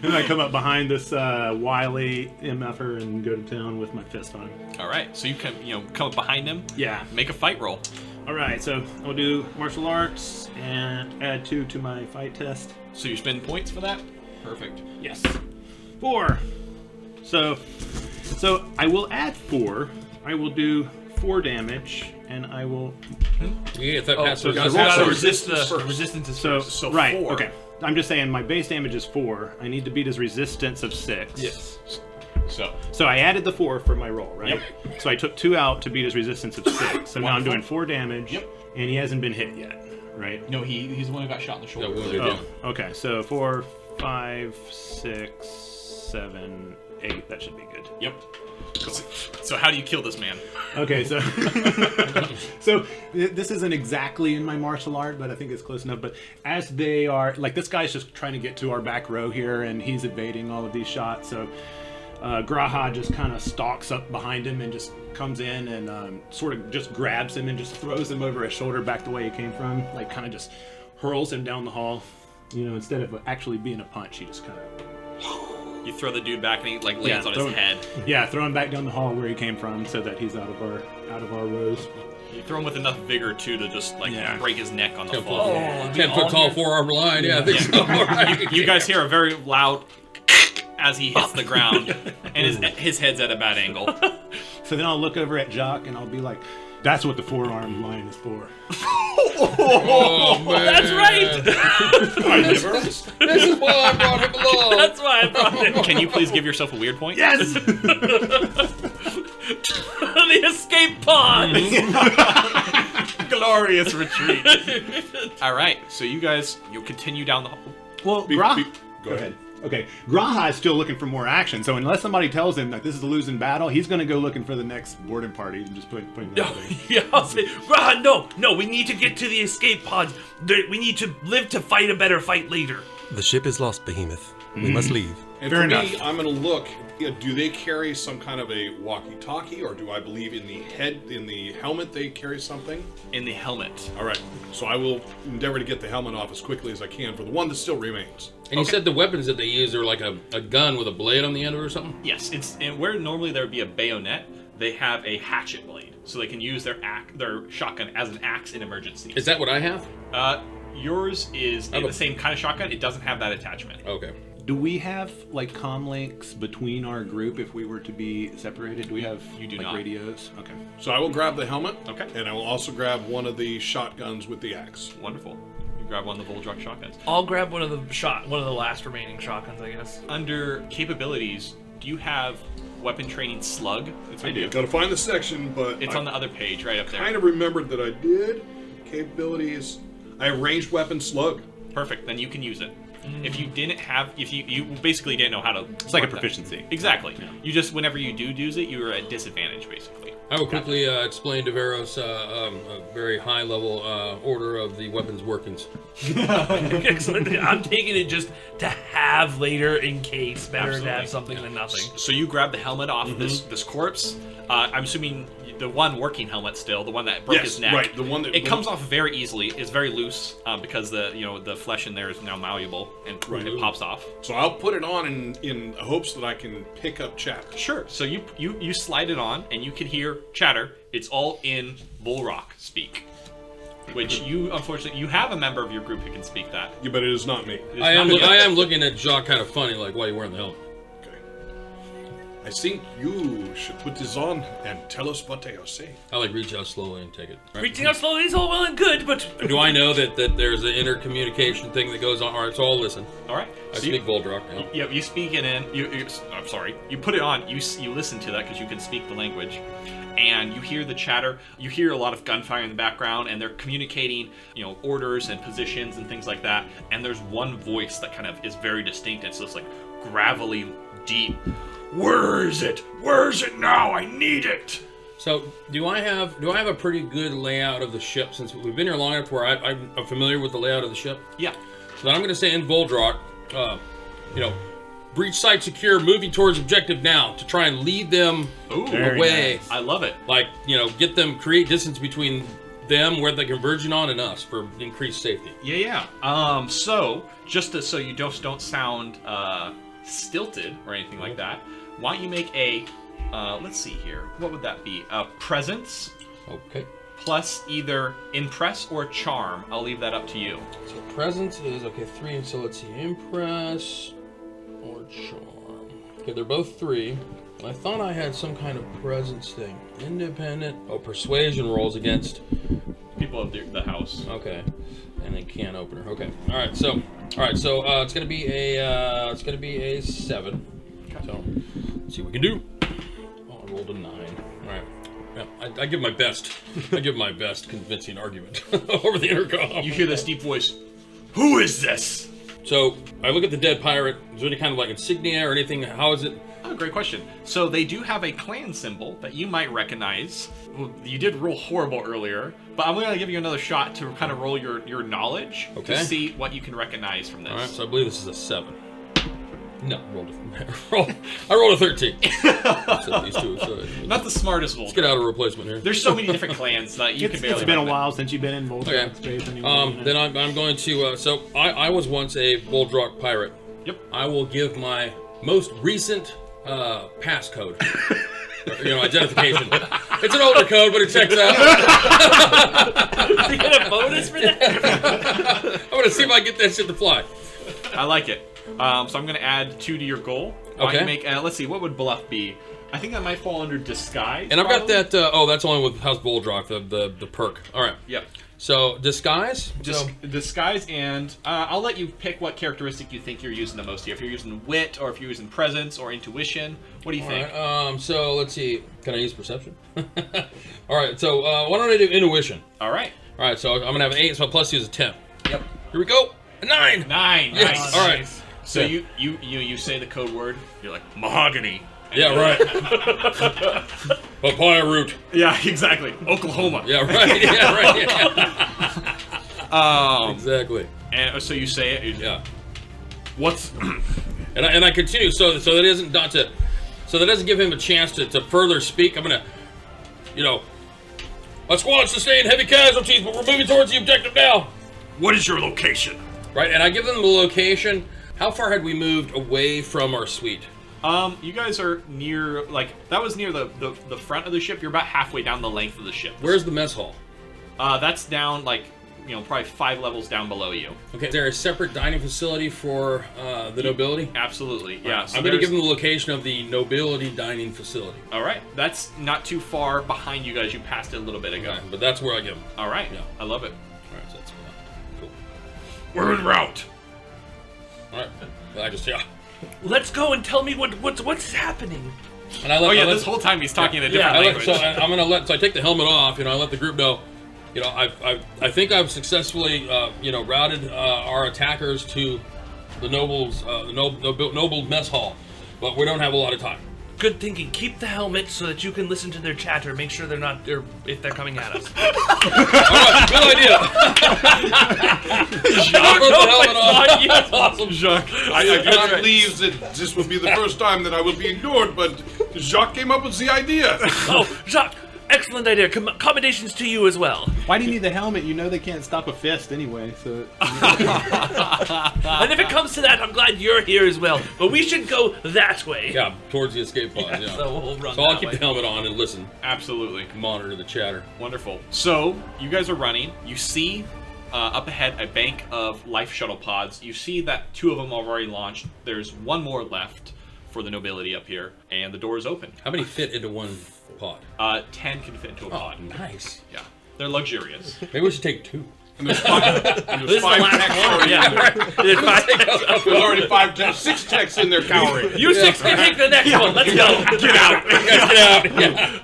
And I come up behind this wily MFer and go to town with my fist on him.
All right. So you can come up behind him.
Yeah.
Make a fight roll.
All right, so I'll do martial arts and add 2 to my fight test.
So you spend points for that. Perfect.
Yes. 4. So I will add 4. I will do 4 damage, and I will.
Yeah, if that
Oh,
passes,
so
resistance.
gotta roll
resist the
first.
resistance is
So,
first. So
right.
4.
Okay. I'm just saying my base damage is 4. I need to beat his resistance of 6.
Yes. So
So I added the 4 for my roll, right?
Yep.
So I took 2 out to beat his resistance of 6. So now I'm
Wonderful.
doing 4 damage,
Yep.
and he hasn't been hit yet, right?
no, he's the one who got shot in the shoulder.
Yeah, wounded, yeah.
Oh, okay. So 4, 5, 6, 7, 8. That should be good.
Yep. So how do you kill this man?
Okay, so this isn't exactly in my martial art, but I think it's close enough. But as they are, like, this guy's just trying to get to our back row here, and he's evading all of these shots. So Graahaa just kind of stalks up behind him and just comes in and sort of just grabs him and just throws him over his shoulder back the way he came from, like kind of just hurls him down the hall. You know, instead of actually being a punch, he just kind of...
You throw the dude back and he like lands on his head.
Yeah, throw him back down the hall where he came from, so that he's out of our rows.
You throw him with enough vigor too to just like break his neck on the fall.
Oh,
10-foot tall, 4-arm line. Yeah, I think so. Right.
You guys hear a very loud as he hits the ground, and his head's at a bad angle.
So then I'll look over at Jacque and I'll be like, "That's what the 4-armed lion is for."
Oh, man.
That's right.
This is why I brought him along.
That's why I brought it.
Can you please give yourself a weird point?
Yes.
The escape pod.
Glorious retreat. All right, so you guys, you'll continue down the hall.
Well,
Go ahead.
Okay, Graahaa is still looking for more action, so unless somebody tells him that this is a losing battle, he's going to go looking for the next boarding party and just put him
No, yeah, I'll say, Graahaa, no, we need to get to the escape pods. We need to live to fight a better fight later.
The ship is lost, Behemoth. We must leave.
And
Fair
for
enough.
me, I'm going to look. Do they carry some kind of a walkie-talkie, or do I believe in the helmet they carry something?
In the helmet.
All right. So I will endeavor to get the helmet off as quickly as I can for the one that still remains.
And you said the weapons that they use are like a gun with a blade on the end of it or something?
Yes, and where normally there would be a bayonet, they have a hatchet blade, so they can use their shotgun as an axe in emergencies.
Is that what I have?
Yours is the same kind of shotgun. It doesn't have that attachment.
Okay.
Do we have like comm links between our group if we were to be separated? Do we have
You do
like
not.
radios? Okay.
So I will grab the helmet.
Okay.
And I will also grab one of the shotguns with the axe.
Wonderful. You grab one of the Vadrok shotguns.
I'll grab one of the last remaining shotguns, I guess.
Under capabilities, do you have weapon training slug?
I do. Got to find the section, but
It's on the other page, right up there.
kind of remembered that I did. Capabilities. I have ranged weapon slug.
Perfect. Then you can use it. If you didn't have, you basically didn't know how to.
It's like a
work that.
proficiency.
Exactly. You just whenever you do use it, you are at disadvantage basically.
I will quickly explain to Veros a very high-level order of the weapons workings.
Excellent. I'm taking it just to have later in case. Better to
Absolutely.
have something than nothing.
So you grab the helmet off this corpse. I'm assuming the one working helmet still, the one that broke
Yes,
his neck.
right, the one that-
it comes off very easily. It's very loose because the flesh in there is now malleable and it pops off.
So I'll put it on in hopes that I can pick up chatter.
Sure. So you slide it on and you can hear chatter. It's all in Vadrok speak, which you unfortunately you have a member of your group who can speak that.
Yeah, but it is not me.
It's
I
not the-
am looking at Jacque kind of funny, like, why are you wearing the helmet?
Okay. I think you should put this on and tell us what they are saying.
I like reach out slowly and take it.
Reaching out slowly is all well and good, but
Do I know that there's an intercommunication thing that goes on? All right, so I'll listen.
All right.
I
So
speak Vadrok now.
Yeah, you speak it in. I'm sorry. You put it on. You listen to that because you can speak the language, and you hear the chatter. You hear a lot of gunfire in the background, and they're communicating, orders and positions and things like that. And there's one voice that kind of is very distinct. It's just like gravelly, deep. Where is it? Where is it now? I need it.
So, do I have a pretty good layout of the ship since we've been here long enough where I'm familiar with the layout of the ship?
Yeah.
So then I'm going to say in Vadrok, breach site secure, moving towards objective now to try and lead them
Very
away.
nice.
I love it.
Like, get them, create distance between them where they're converging on and us for increased safety.
Yeah. So so you don't sound stilted or anything like that, why don't you make a let's see here, what would that be? A presence
Okay.
plus either impress or charm. I'll leave that up to you.
So presence is, 3, so let's see, impress or charm. Okay, they're both 3. I thought I had some kind of presence thing. Independent. Oh, persuasion rolls against.
People of the house.
Okay. And then can opener. Okay. All right. So it's gonna be a 7. So let's see what we can do. Oh, I rolled a 9. All right. Yeah, I give my best. I give my best convincing argument over the intercom.
You hear this deep voice. Who is this?
So I look at the dead pirate. Is there any kind of like insignia or anything? How is it?
Oh, great question. So they do have a clan symbol that you might recognize. Well, you did roll horrible earlier, but I'm going to give you another shot to kind of roll your knowledge
Okay.
to see what you can recognize from this.
All right. So I believe this is a 7. No, I rolled a 13. So these two, so
Not the smartest Voltron.
let's get out a replacement here.
There's so many different clans that you can barely.
It's been a
run them.
while since you've been in Voltron
Okay.
space anyway.
Then I'm going to. So I was once a Vadrok pirate.
Yep.
I will give my most recent passcode. Identification. It's an older code, but it checks out.
Do you get a bonus for that?
I'm gonna see if I can get that shit to fly.
I like it. So I'm going to add 2 to your goal. Why
Okay.
you make, let's see, what would bluff be? I think that might fall under disguise.
And I've got
probably.
that. That's only with House Vadrok, the perk. All right.
Yep.
So disguise.
Disguise, and I'll let you pick what characteristic you think you're using the most here. If you're using wit, or if you're using presence, or intuition. What do you think?
Alright, so let's see. Can I use perception? All right. So why don't I do intuition?
All right.
All right. So I'm gonna have an 8. So my plus 2 is a 10.
Yep.
Here we go. A 9.
9.
Yes.
Nice.
All right.
So
Yeah.
you say the code word. You're like mahogany.
Yeah. Right. Papaya root.
Yeah, exactly. Oklahoma.
Yeah. Right. Yeah. Right. Yeah. Exactly.
And so you say it.
Yeah.
What's
And I continue so that isn't not to so that doesn't give him a chance to further speak. I'm gonna, a squad sustained heavy casualties, but we're moving towards the objective now.
what is your location?
Right, and I give them the location. How far had we moved away from our suite?
You guys are near, that was near the front of the ship. You're about halfway down the length of the ship.
Where's the mess hall?
That's down, probably 5 levels down below you.
Okay, is there a separate dining facility for the nobility?
Absolutely, yeah. So
I'm going to
there's-
give them the location of the nobility dining facility.
All right, that's not too far behind you guys. You passed it a little bit ago.
Okay, but that's where I give them.
All right,
Yeah.
I love it.
All right, so that's cool.
We're en route.
All right, I just
Let's go and tell me what's happening.
And I let,
Oh yeah,
I let-
this whole time he's talking in a different
Yeah,
language.
I'm gonna let. So I take the helmet off. I let the group know. I think I've successfully, routed our attackers to the nobles, the noble mess hall, but we don't have a lot of time.
Good thinking. Keep the helmet so that you can listen to their chatter. Make sure if they're coming at us.
All right, good idea. I put the helmet on. That's awesome.
Jacque,
I can't believe that this will be the first time that I will be ignored, but Jacques came up with the idea.
Oh, Jacque, excellent idea. Accommodations to you as well.
Why do you need the helmet? You know they can't stop a fist anyway, so...
And if it comes to that, I'm glad you're here as well. But we should go that way.
Yeah, towards the escape pod. Yeah.
So we'll run
So I'll
that
keep
way.
the helmet on and listen,
absolutely.
monitor the chatter.
Wonderful. So, you guys are running. You see up ahead a bank of life shuttle pods. You see that 2 of them are already launched. There's 1 more left for the nobility up here, and the door is open.
How many fit into one pod?
10 can fit into a
Oh,
pod.
nice.
Yeah. They're luxurious.
Maybe we should take 2.
And there's 5
This is the last
techs
one.
already in there.
Yeah.
There's already 6 techs in there cowering.
You 6 can take the next one. Let's go.
Get out!
Get out.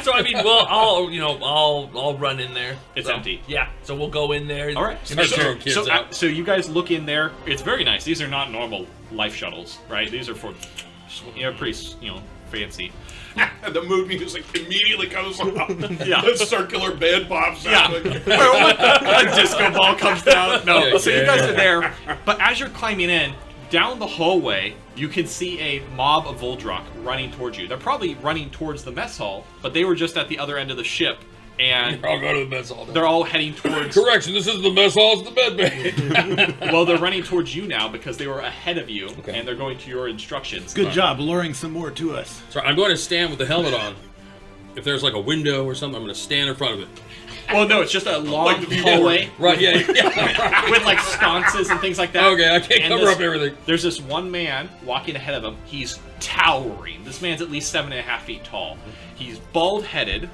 So I mean, I'll run in there.
It's
So,
empty.
Yeah. So we'll go in there.
All right.
Start tearing kids out.
So you guys look in there. It's very nice. These are not normal life shuttles, right? These are for, pretty, fancy.
And the mood music immediately comes on.
Yeah.
The circular bed pops
Yeah.
out.
A disco ball comes down. No.
Yeah,
So you guys are there, but as you're climbing in, down the hallway, you can see a mob of Vadrok running towards you. They're probably running towards the mess hall, but they were just at the other end of the ship, and
I'll go to the mess hall.
they're all heading towards.
Correction, this isn't the mess hall, it's the med bay.
Well, they're running towards you now because they were ahead of you, and they're going to your instructions.
Good job luring some more to us.
So I'm going to stand with the helmet on. If there's like a window or something, I'm going to stand in front of it.
Well, no, it's just a long
Like the
hallway
Right, yeah.
with like sconces and things like that.
Okay, I can't
And
cover up everything.
There's this one man walking ahead of him. He's towering. This man's at least 7.5 feet tall. He's bald-headed,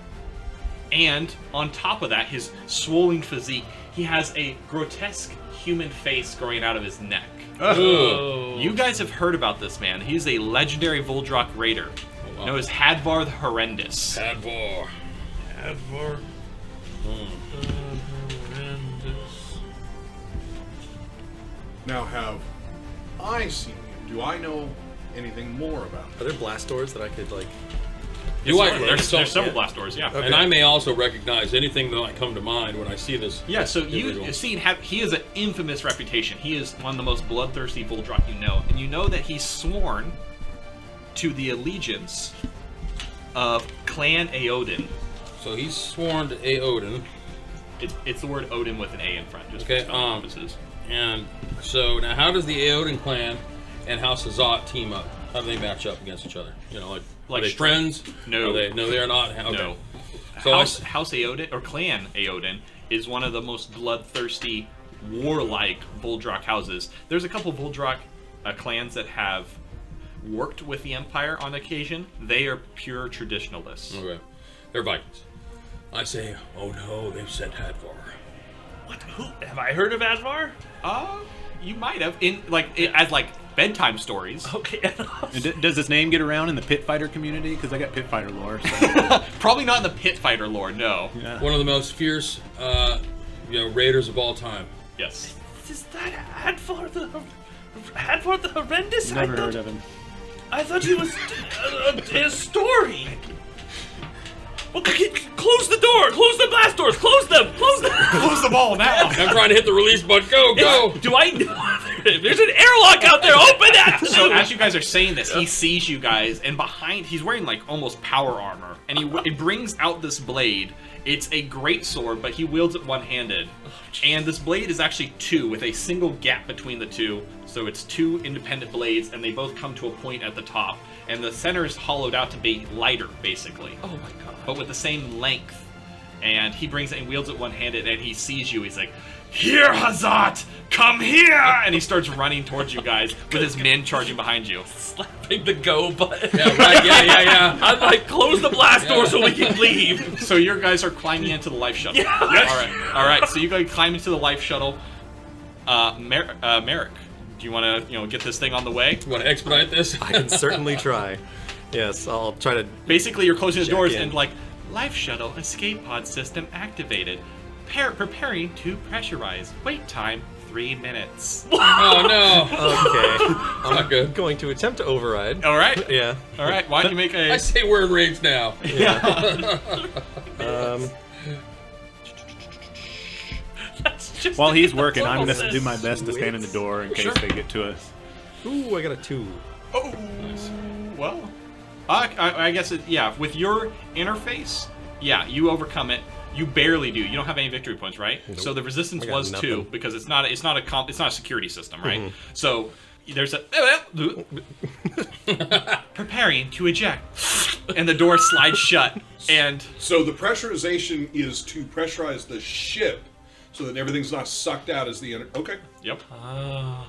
and on top of that, his swollen physique, he has a grotesque human face growing out of his neck.
Ugh.
You guys have heard about this man. He's a legendary Vadrok raider
wow.
known as Hadvar the Horrendous.
Hadvar.
Hadvar.
Now have I seen him? Do I know anything more about him?
Are there blast doors that I could
Do I?
There's
So-
several blast doors, yeah.
Okay.
And I may also recognize anything that might come to mind when I see this.
Yeah, so
individual.
you see, he has an infamous reputation. He is one of the most bloodthirsty Vadrok you know, and you know that he's sworn to the allegiance of Clan Aodin.
So he's sworn to Aodin.
It's the word Odin with an A in front, just
Okay,
for spelling purposes.
And so now, how does the Aodin clan and House Azat team up? How do they match up against each other? You know,
Like
are they friends?
No.
Are they are not. Okay.
No.
So
House Aodin, or Clan Aodin, is one of the most bloodthirsty, warlike Vadrok houses. There's a couple Vadrok clans that have worked with the Empire on occasion. They are pure traditionalists.
Okay, they're Vikings. I say, oh no, they've sent Hadvar.
What? Who? Have I heard of Advar?
You might have as bedtime stories.
Okay.
And does his name get around in the pit fighter community? Because I got pit fighter lore. So.
Probably not in the pit fighter lore. No.
Yeah.
One of the most fierce, raiders of all time.
Yes.
Is that Hadvar the horrendous?
Never heard of him.
I thought he was a story. Well, close the door. Close the blast doors. Close them. Close them.
Close them all now.
I'm trying to hit the release button. Go!
Do I know? There's an airlock out there. Open that.
So as you guys are saying this, he sees you guys, and behind, he's wearing like almost power armor, and he brings out this blade. It's a great sword, but he wields it one-handed. And this blade is actually two, with a single gap between the two. So it's two independent blades, and they both come to a point at the top. And the center is hollowed out to be lighter, basically.
Oh my god.
But with the same length. And he brings it and wields it one-handed, and he sees you. He's like, "Here, Hazat! Come here!" And he starts running towards you guys with his men charging behind you.
Slapping the go button.
Yeah, right. Yeah.
I'm like, close the blast door so we can leave.
So your guys are climbing into the life shuttle.
Yeah.
All right. So you guys climb into the life shuttle. Merik, do you want to get this thing on the way?
You want to expedite this?
I can certainly try. Yes, I'll try to.
Basically, you're closing the
Check
doors
in.
and like, life shuttle escape pod system activated. Preparing to pressurize. Wait time 3 minutes.
Oh no!
Okay.
I'm not good.
Going to attempt to override.
All right.
Yeah.
All right. Why don't you make
I
a?
say we're in range now.
That's just
While he's
the
working, I'm going to
process.
do my best to stand in the door in case
Sure.
they get to us.
Ooh, I got a 2.
Oh. Well. I guess with your interface, you overcome it. You barely do. You don't have any victory points, right?
Nope.
So the resistance
I got
was 2
nothing.
because it's not a security system, right? So there's a preparing to eject, and the door slides shut. And
So the pressurization is to pressurize the ship so that everything's not sucked out as the okay.
yep.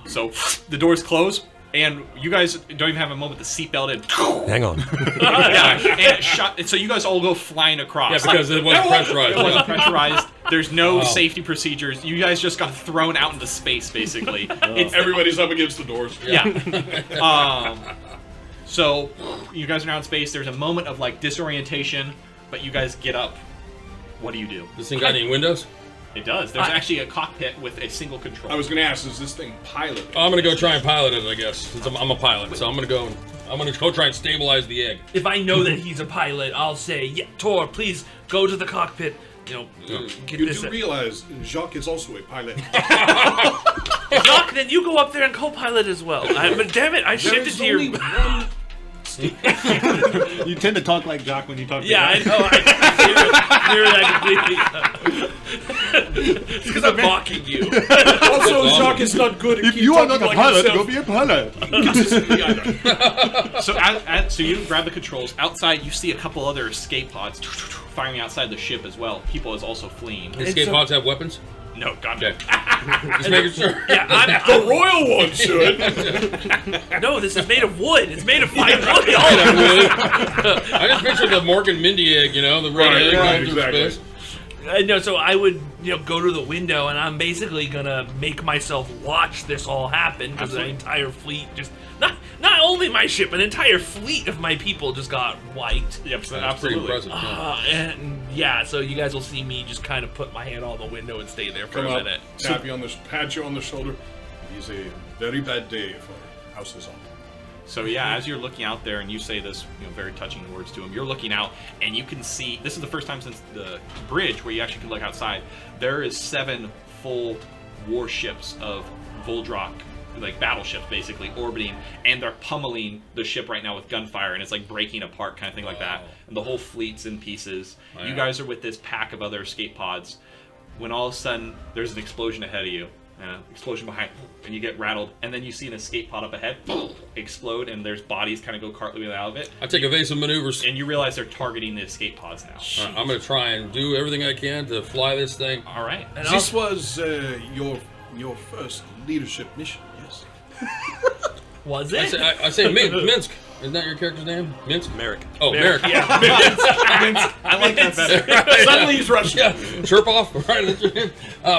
So the doors close, and you guys don't even have a moment to seatbelt in.
Hang on.
And it shot. So you guys all go flying across.
Yeah, because it wasn't pressurized.
It wasn't pressurized. There's no safety procedures. You guys just got thrown out into space, basically. It's
Everybody's up against the doors.
yeah. So you guys are now in space. There's a moment of like disorientation, but you guys get up. What do you do?
This thing got any windows?
It does. There's actually a cockpit with a single control.
I was going to ask, is this thing pilot?
I'm gonna go try and pilot it, I guess. Since I'm a pilot, so I'm gonna go try and stabilize the egg.
If I know that he's a pilot, I'll say, "Yeah, Tor, please go to the cockpit. Get
You
this."
do realize Jacque is also a pilot.
Jacque, then you go up there and co-pilot as well. But damn it, I shifted to your.
You tend to talk like Jacque when you talk to
Yeah, I
him.
know. I mirror that completely. It's because I'm mocking you.
Also, Jacque is not good at
If
keep
you are
talking
not a
like
pilot,
himself.
go be a pilot.
So you grab the controls. Outside, you see a couple other escape pods firing outside the ship as well. People is also fleeing.
Escape
so-
pods have weapons?
No, God.
Okay. Just making sure.
Yeah,
The royal one should.
no, this is made of wood. It's made of fine wood.
I just pictured the Morgan Mindy egg, the red
Right,
egg
right,
going through
exactly.
space.
No, so I would, go to the window, and I'm basically gonna make myself watch this all happen because the entire fleet just not only my ship, an entire fleet of my people just got wiped.
Yep,
That's pretty
absolutely.
impressive. Yeah.
And yeah, so you guys will see me just kind of put my hand on the window and stay there for
Come
a
up,
minute.
pat you on the shoulder. It is a very bad day for House Azat.
So yeah, as you're looking out there and you say this, very touching words to him, you're looking out and you can see. This is the first time since the bridge where you actually can look outside. There is 7 full warships of Vadrok, like battleships, basically orbiting, and they're pummeling the ship right now with gunfire, and it's like breaking apart, kind of thing like that. And the whole fleet's in pieces.
Wow.
You guys are with this pack of other escape pods. When all of a sudden there's an explosion ahead of you. Explosion behind, and you get rattled, and then you see an escape pod up ahead explode, and there's bodies kind of go cartwheeling out of it.
I take evasive maneuvers.
And you realize they're targeting the escape pods now.
I'm going to try and do everything I can to fly this thing.
All right.
And
This was your first leadership mission, yes?
was it?
I say Minsk. Isn't that your character's name? Minsk?
Merik.
Oh, Merik.
Yeah.
I like that better.
Suddenly he's Russian.
Yeah. Chirp off. Right, that's your name.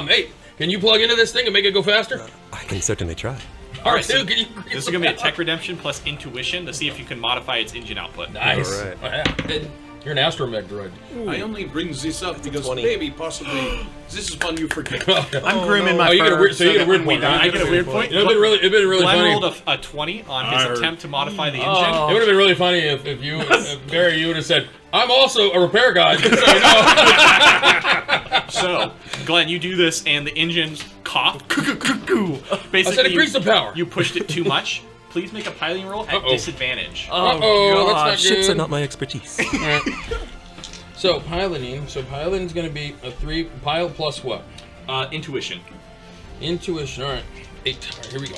Hey, can you plug into this thing and make it go faster?
I can certainly try.
All right,
so
dude, can you
This is going to be a tech redemption plus intuition to see if you can modify its engine output.
Nice.
All right.
Yeah. You're an astromech droid.
I only bring this up because
20.
maybe, possibly, this is one you forget.
I'm grooming my
you get a
fur
weird, so you get a weird point.
I get a weird point.
It would have been really
Glen
funny.
rolled a 20 on
I
his
heard.
attempt to modify the engine.
It would have been really funny if you, Barry, you would have said, "I'm also a repair guy." Just so you know.
So, Glenn, you do this, and the engines cough. Basically,
I said increase the power.
You pushed it too much. Please make a piloting roll at disadvantage.
Uh-oh, that's not
Ships
good.
are not my expertise.
All right. So piloting's going to be a 3 pilot plus what?
Intuition.
Intuition. All right, 8. All right, here we go.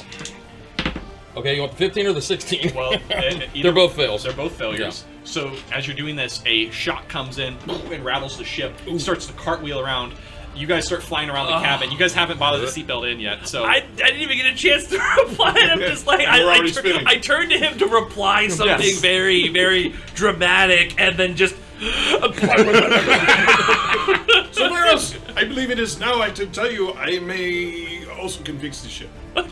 Okay, you want the 15 or the 16?
Well,
They're both fails.
They're both failures. So as you're doing this, a shot comes in and rattles the ship. Starts to cartwheel around. You guys start flying around the cabin. You guys haven't bothered the seatbelt in yet, so
I didn't even get a chance to reply, and I'm just like,
We're already spinning.
I turned to him to reply something
Yes.
very, very dramatic, and then just.
So, Veros, I believe it is now I to tell you I may also can fix the ship.
bang,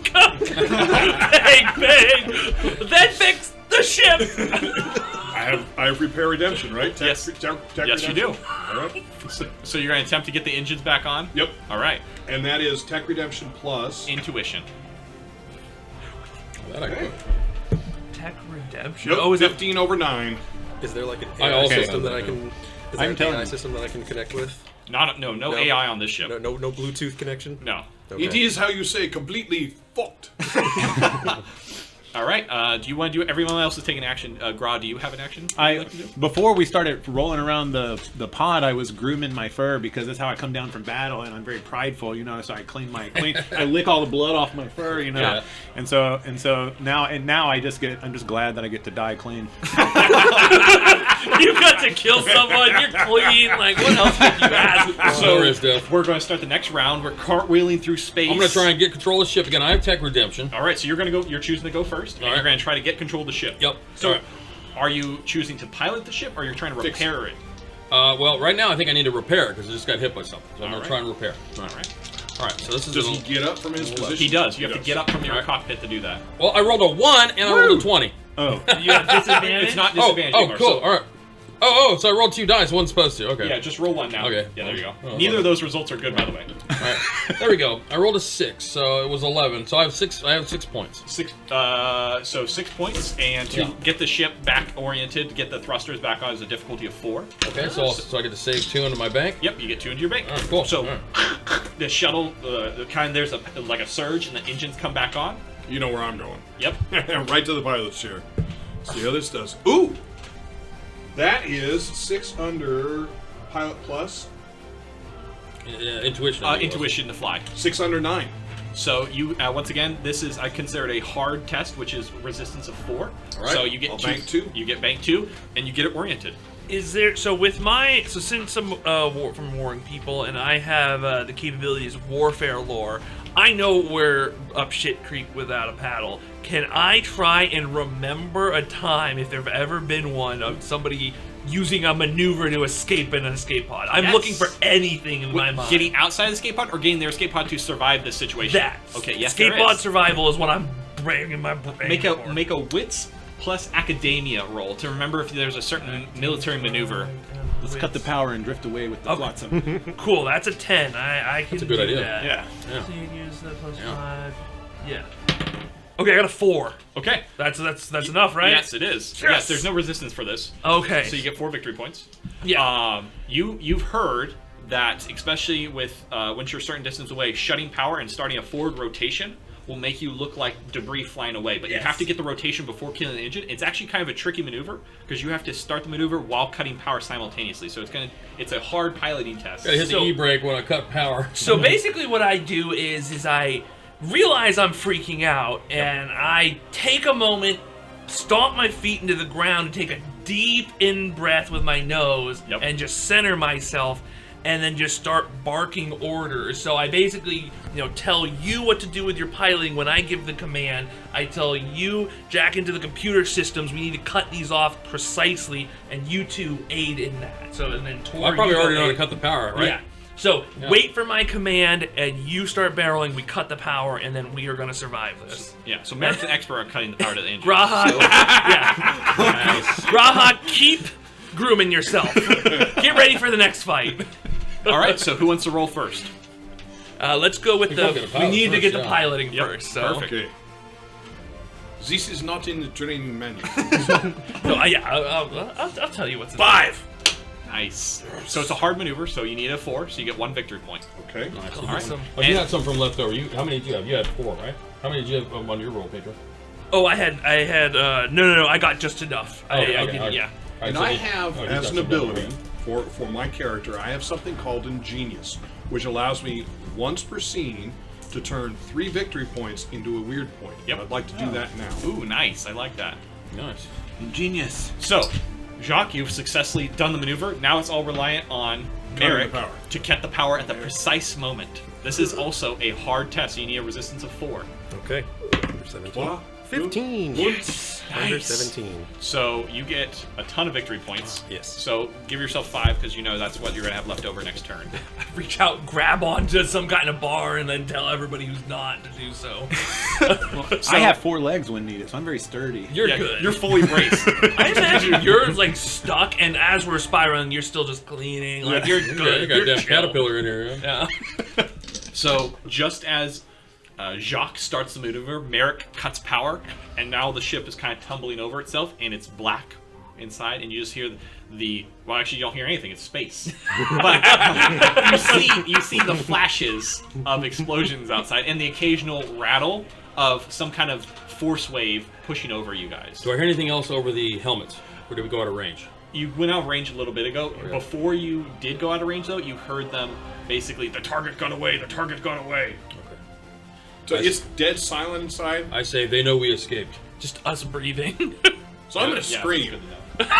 bang, then fix the ship.
I have repair redemption, right?
Yes.
Tech
Yes, you do.
redemption? All right.
So you're going to attempt to get the engines back on?
Yep.
All right.
And that is tech redemption plus.
Intuition.
That I got.
Tech redemption.
Yep,
Oh, is it?
15 over 9.
Is there like an
I
AI
also
system
have
that I
that,
can? Is there
I'm
an
telling
AI
you.
system that I can connect with?
No AI on this ship.
No Bluetooth connection.
No.
Okay.
It is how you say completely fucked.
All right. Do you want to do? Everyone else is taking action. Graahaa, do you have an action? you'd like to do?
Before we started rolling around the pod, I was grooming my fur because that's how I come down from battle, and I'm very prideful, So I I lick all the blood off my fur,
Yeah.
And so now I'm just glad that I get to die clean.
You got to kill someone. You're clean. Like, what else could you ask?
So is death.
We're going to start the next round. We're cartwheeling through space.
I'm going to try and get control of the ship again. I have tech redemption.
All right. So you're going to go. You're choosing to go first, and
All right.
you're going to try to get control of the ship.
Yep.
So,
All right.
are you choosing to pilot the ship, or you're trying to
Fix
repair it?
Well, right now I think I need to repair because I just got hit by something. So I'm going
All
to
right.
try and repair.
All right.
All right, so this is
Does
a
he get up from his position?
He does. You have to
does.
get up from your
All right.
cockpit to do that.
Well, I rolled a 1 and I rolled a 20.
Oh,
You have disadvantage.
It's not
Oh,
disadvantage
oh,
anymore.
cool.
So,
All right. Oh, so I rolled 2 dice. One's supposed to. Okay.
yeah, just roll one now.
Okay.
Yeah, there you go.
Oh,
Neither
okay.
of those results are good, by the way.
All right. There we go. I rolled a 6, so it was 11. So I have 6 points.
6 points, and to
Yeah.
get the ship back oriented, to get the thrusters back on is a difficulty of 4.
Okay, so I get to save 2 into my bank.
Yep, you get 2 into your bank.
All right, cool.
So
All
the shuttle, there's a surge, and the engines come back on.
You know where I'm going.
Yep.
Right to the pilot's chair. See how this does. Ooh! That is 6 under pilot plus,
Intuition. I think it was.
Intuition to fly.
6 under 9.
So you once again, this is I consider it a hard test, which is resistance of 4.
All right.
So you get
I'll
2.
bank 2.
You get bank 2, and you get it oriented.
Is there since I'm from warring people and I have the capabilities of warfare lore, I know we're up shit creek without a paddle. Can I try and remember a time, if there've ever been one, of somebody using a maneuver to escape in an escape pod? I'm
Yes.
looking for anything in my mind.
Getting outside the escape pod or getting their escape pod to survive this situation.
that.
Okay, yes,
escape
there
pod
is.
survival is what I'm bringing my brain for.
Make a wits plus academia roll to remember if there's a certain military maneuver.
let's cut the power and drift away with the flotsam.
Cool, that's a 10. I can
That's a good
do
idea.
that.
Yeah.
Yeah.
So you use the plus
Yeah.
5. Yeah. Okay, I got a 4.
Okay.
That's enough, right?
Yes, it is. Yes, there's no resistance for this.
Okay.
So you get 4 victory points.
Yeah.
You've heard that, especially with once you're a certain distance away, shutting power and starting a forward rotation will make you look like debris flying away. But you have to get the rotation before killing the engine. It's actually kind of a tricky maneuver because you have to start the maneuver while cutting power simultaneously. So it's a hard piloting test.
Gotta hit the e-brake when I cut power.
So basically what I do is I realize I'm freaking out, and I take a moment, stomp my feet into the ground, and take a deep in-breath with my nose, and just center myself, and then just start barking orders. So I basically, tell you what to do with your piloting when I give the command. I tell you, jack into the computer systems, we need to cut these off precisely, and you two aid in that. So, and then Tor,
I probably already know how to cut the power, right?
Yeah. So wait for my command, and you start barreling. We cut the power, and then we are going to survive this.
Yeah. So Merik's an expert on cutting the power to the engine.
Graahaa, Graahaa, keep grooming yourself. Get ready for the next fight.
All right. So who wants to roll first?
Let's go with we need to get the piloting first. So.
Perfect. Okay. This is not in the training manual.
So, I'll tell you what's in
5.
Nice. So it's a hard maneuver, so you need a 4, so you get 1 victory point.
Okay.
Nice.
Awesome.
Oh, you had some from left over. How many did you have? You had 4, right? How many did you have on your roll, Pedro?
Oh, I had no, I got just enough. I didn't, yeah.
Right,
And
so
I
you-
have,
you
as
got
an
some down,
ability,
right?
for my character, I have something called Ingenious, which allows me, once per scene, to turn 3 victory points into a weird point.
Yep.
I'd like to do that now.
Ooh, nice. I like that.
Nice.
Ingenious.
So, Jacque, you've successfully done the maneuver. Now it's all reliant on Merik
the power.
to get the power at the precise moment. This is also a hard test. So you need a resistance of 4.
Okay. Under 17.
Voila.
15. Under
Nice.
17.
So you get a ton of victory points.
Yes.
So give yourself 5 because you know that's what you're gonna have left over next turn.
Reach out, grab onto some kind of bar, and then tell everybody who's not to do so.
I have 4 legs when needed, so I'm very sturdy.
You're
Yeah,
good.
You're fully braced.
I imagine you're like stuck, and as we're spiraling, you're still just cleaning. Like you're good.
You got
You're
that
chill.
caterpillar in here.
Yeah.
So just as Jacque starts the maneuver, Merik cuts power, and now the ship is kind of tumbling over itself, and it's black inside, and you just hear well, actually, you don't hear anything. It's space. But you see the flashes of explosions outside, and the occasional rattle of some kind of force wave pushing over you guys.
Do I hear anything else over the helmets? Or did we go out of range?
You went out of range a little bit ago.
Okay.
Before you did go out of range, though, you heard them basically, the target got away, the target got away.
Okay.
So it's dead silent inside.
I say they know we escaped.
Just us breathing.
So I'm going to
Yeah,
scream.
that's good to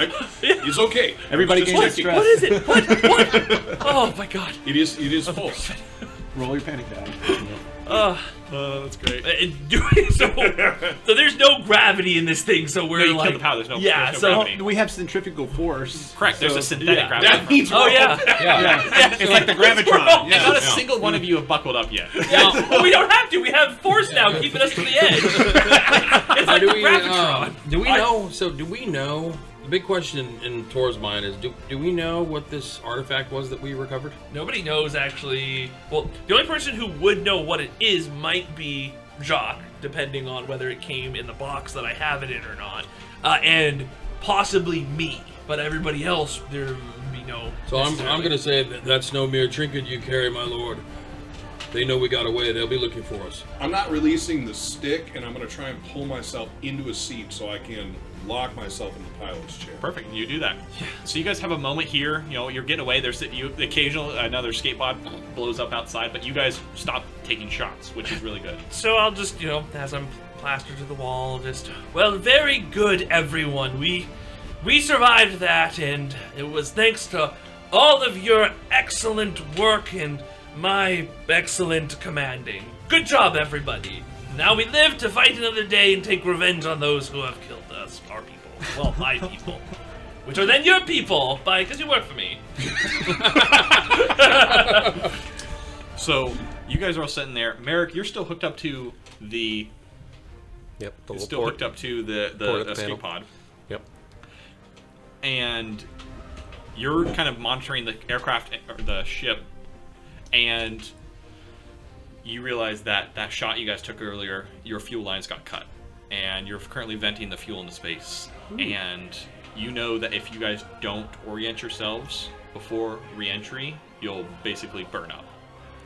know.
It's okay.
Everybody
Just
gains
checking.
stress.
What is it? What? Oh my god.
It is full.
Roll your panic die.
That's great.
So there's no gravity in this thing, so we're
No, you
like,
killed the power. There's no
so
gravity.
We have centrifugal force.
Correct. There's
so-
a synthetic
yeah.
gravity.
That means
oh yeah.
Yeah.
It's like the gravitron.
And not a single one of you have buckled up yet.
Well, we don't have to. We have force now keeping us to the edge. It's like
do
the
we
gravitron.
do we know? So do we know? The big question in Tor's mind is: do we know what this artifact was that we recovered?
Nobody knows actually. Well, the only person who would know what it is might be Jacque, depending on whether it came in the box that I have it in or not, and possibly me. But everybody else, there would be no.
So I'm
necessarily.
going to say that's no mere trinket you carry, my lord. They know we got away. They'll be looking for us.
I'm not releasing the stick, and I'm going to try and pull myself into a seat so I can lock myself in the pilot's chair.
Perfect. You do that. So you guys have a moment here. You know, you're getting away. There's the occasional another escape pod blows up outside, but you guys stop taking shots, which is really good.
So I'll just, as I'm plastered to the wall, well, very good, everyone. We survived that, and it was thanks to all of your excellent work and my excellent commanding. Good job, everybody. Now we live to fight another day and take revenge on those who have killed us, our people. Well, my people. Which are then your people, because you work for me.
So you guys are all sitting there. Merik, you're still hooked up to the.
Yep. The
You're
little
still
port.
hooked up to the
Port at the
escape
panel.
pod,
Yep.
and you're kind of monitoring the aircraft or the ship, and you realize that that shot you guys took earlier, your fuel lines got cut, and you're currently venting the fuel into space. And you know that if you guys don't orient yourselves before re-entry, you'll basically burn up.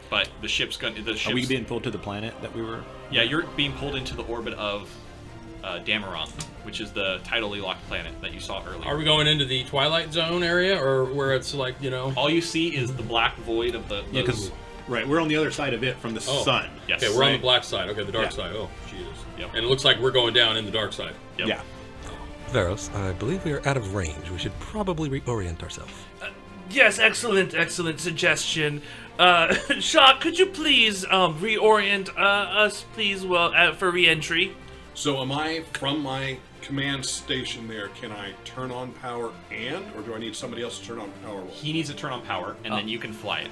But the ship's going.
Are we being pulled to the planet that we were?
Yeah, you're being pulled into the orbit of Dameron, which is the tidally locked planet that you saw earlier.
Are we going into the Twilight Zone area, or where it's like, you know?
All you see is the black void of the.
Yeah, because right, we're on the other side of it from the sun.
Yes.
Okay, we're on the
Right.
black side. Okay, the dark
Yeah.
side. Oh, Jesus.
Yep.
And it looks like we're going down in the dark side.
Yep.
Yeah.
Veros, I believe we are out of range. We should probably reorient ourselves.
Yes, excellent suggestion. Jacque, could you please reorient us, please, for re-entry?
So am I, from my command station there, can I turn on power or do I need somebody else to turn on power?
He needs to turn on power, and then you can fly it.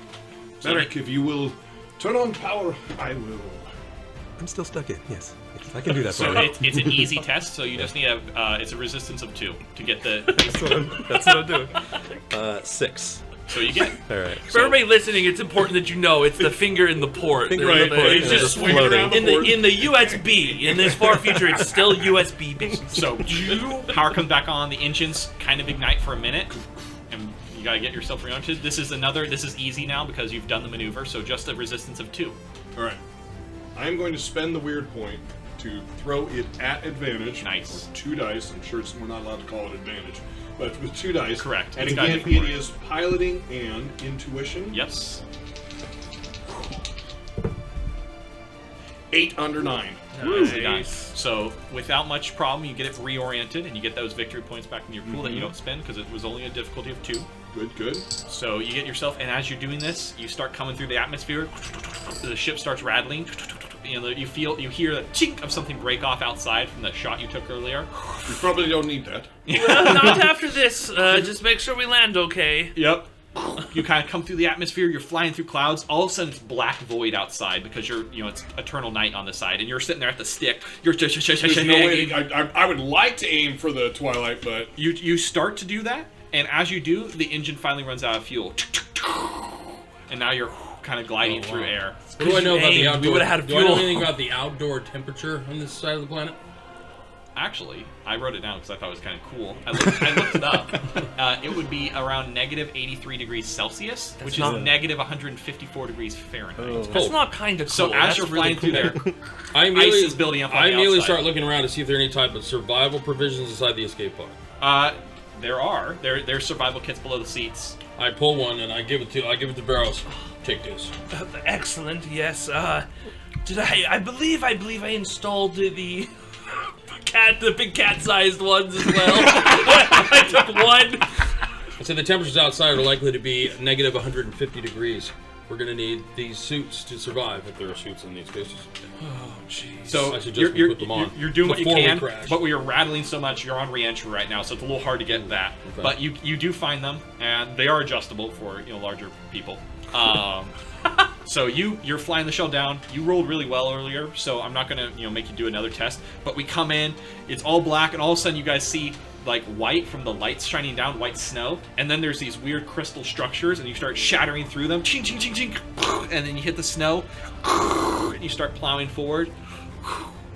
So
Merik, if you will turn on power, I will.
I'm still stuck in, yes. I can do that for
So
you.
it's an easy test, so you just need it's a resistance of 2 to get the
That's what I'm doing. 6.
so you get
All right.
For everybody listening, it's important that you know it's the finger in the port.
Finger in the port,
It's
and
just
just floating.
in the USB. In this far future, it's still USB based.
so power comes back on, the engines kind of ignite for a minute, and you gotta get yourself reoriented. This is easy now because you've done the maneuver, so just a resistance of 2.
All right. I'm going to spend the weird point to throw it at advantage.
Nice.
Or 2 dice. I'm sure we're not allowed to call it advantage. But with 2 dice.
Correct.
And
It's got
again,
different
it is piloting and intuition.
Yes.
8 under 9.
Nicely done. So without much problem, you get it reoriented, and you get those victory points back in your pool that you don't spend because it was only a difficulty of 2.
Good, good.
So you get yourself, and as you're doing this, you start coming through the atmosphere. The ship starts rattling. You know, you hear the chink of something break off outside from the shot you took earlier.
You probably don't need that.
Well, not after this. Just make sure we land okay.
Yep. You kind of come through the atmosphere. You're flying through clouds. All of a sudden, it's black void outside because it's eternal night on the side, and you're sitting there at the stick. You're just
There's no way. I would like to aim for the Twilight, but
you start to do that, and as you do, the engine finally runs out of fuel, and now you're kind of gliding through air.
What do I know about the
aimed, we
outdoor?
would've had
Do I know
fuel.
anything about the outdoor temperature on this side of the planet?
Actually, I wrote it down because I thought it was kind of cool. I looked it up. It would be around negative 83 degrees Celsius, which is negative 154 degrees Fahrenheit.
That's not kind of cool.
So as
That's
you're
really
flying through there,
I immediately,
ice is building up on
I
the
immediately
outside.
start looking around to see if there are any type of survival provisions inside the escape pod.
there's survival kits below the seats.
I pull one and I give it to Veros. Take this.
excellent. Yes. I believe I installed the big cat-sized ones as well. I took one.
I said the temperatures outside are likely to be negative 150 degrees. We're gonna need these suits to survive, if there are suits in these cases.
Oh, jeez.
So
I suggest
you're
we put them on
you're doing what you
before we
can,
crash.
but we are rattling so much. You're on re-entry right now, so it's a little hard to get that.
Okay.
But you do find them, and they are adjustable for larger people. So you're flying the shell down. You rolled really well earlier, so I'm not gonna make you do another test. But we come in, it's all black, and all of a sudden you guys see like white from the lights shining down, white snow, and then there's these weird crystal structures, and you start shattering through them, ching ching ching ching, and then you hit the snow, and you start plowing forward,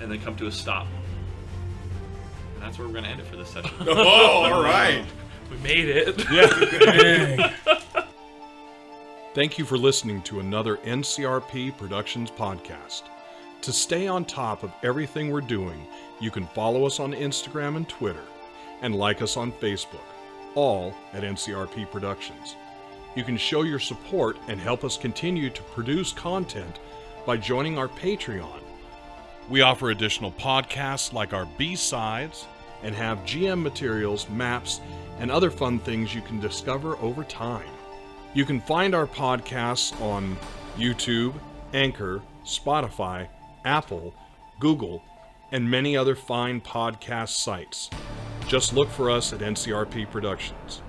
and then come to a stop. And that's where we're gonna end it for this session.
oh, all right.
We made it.
Thank you for listening to another NCRP Productions podcast. To stay on top of everything we're doing, you can follow us on Instagram and Twitter, and like us on Facebook, all at NCRP Productions. You can show your support and help us continue to produce content by joining our Patreon. We offer additional podcasts like our B-Sides and have GM materials, maps, and other fun things you can discover over time. You can find our podcasts on YouTube, Anchor, Spotify, Apple, Google, and many other fine podcast sites. Just look for us at NCRP Productions.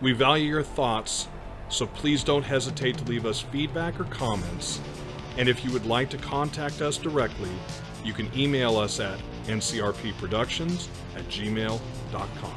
We value your thoughts, so please don't hesitate to leave us feedback or comments. And if you would like to contact us directly, you can email us at ncrpproductions@gmail.com.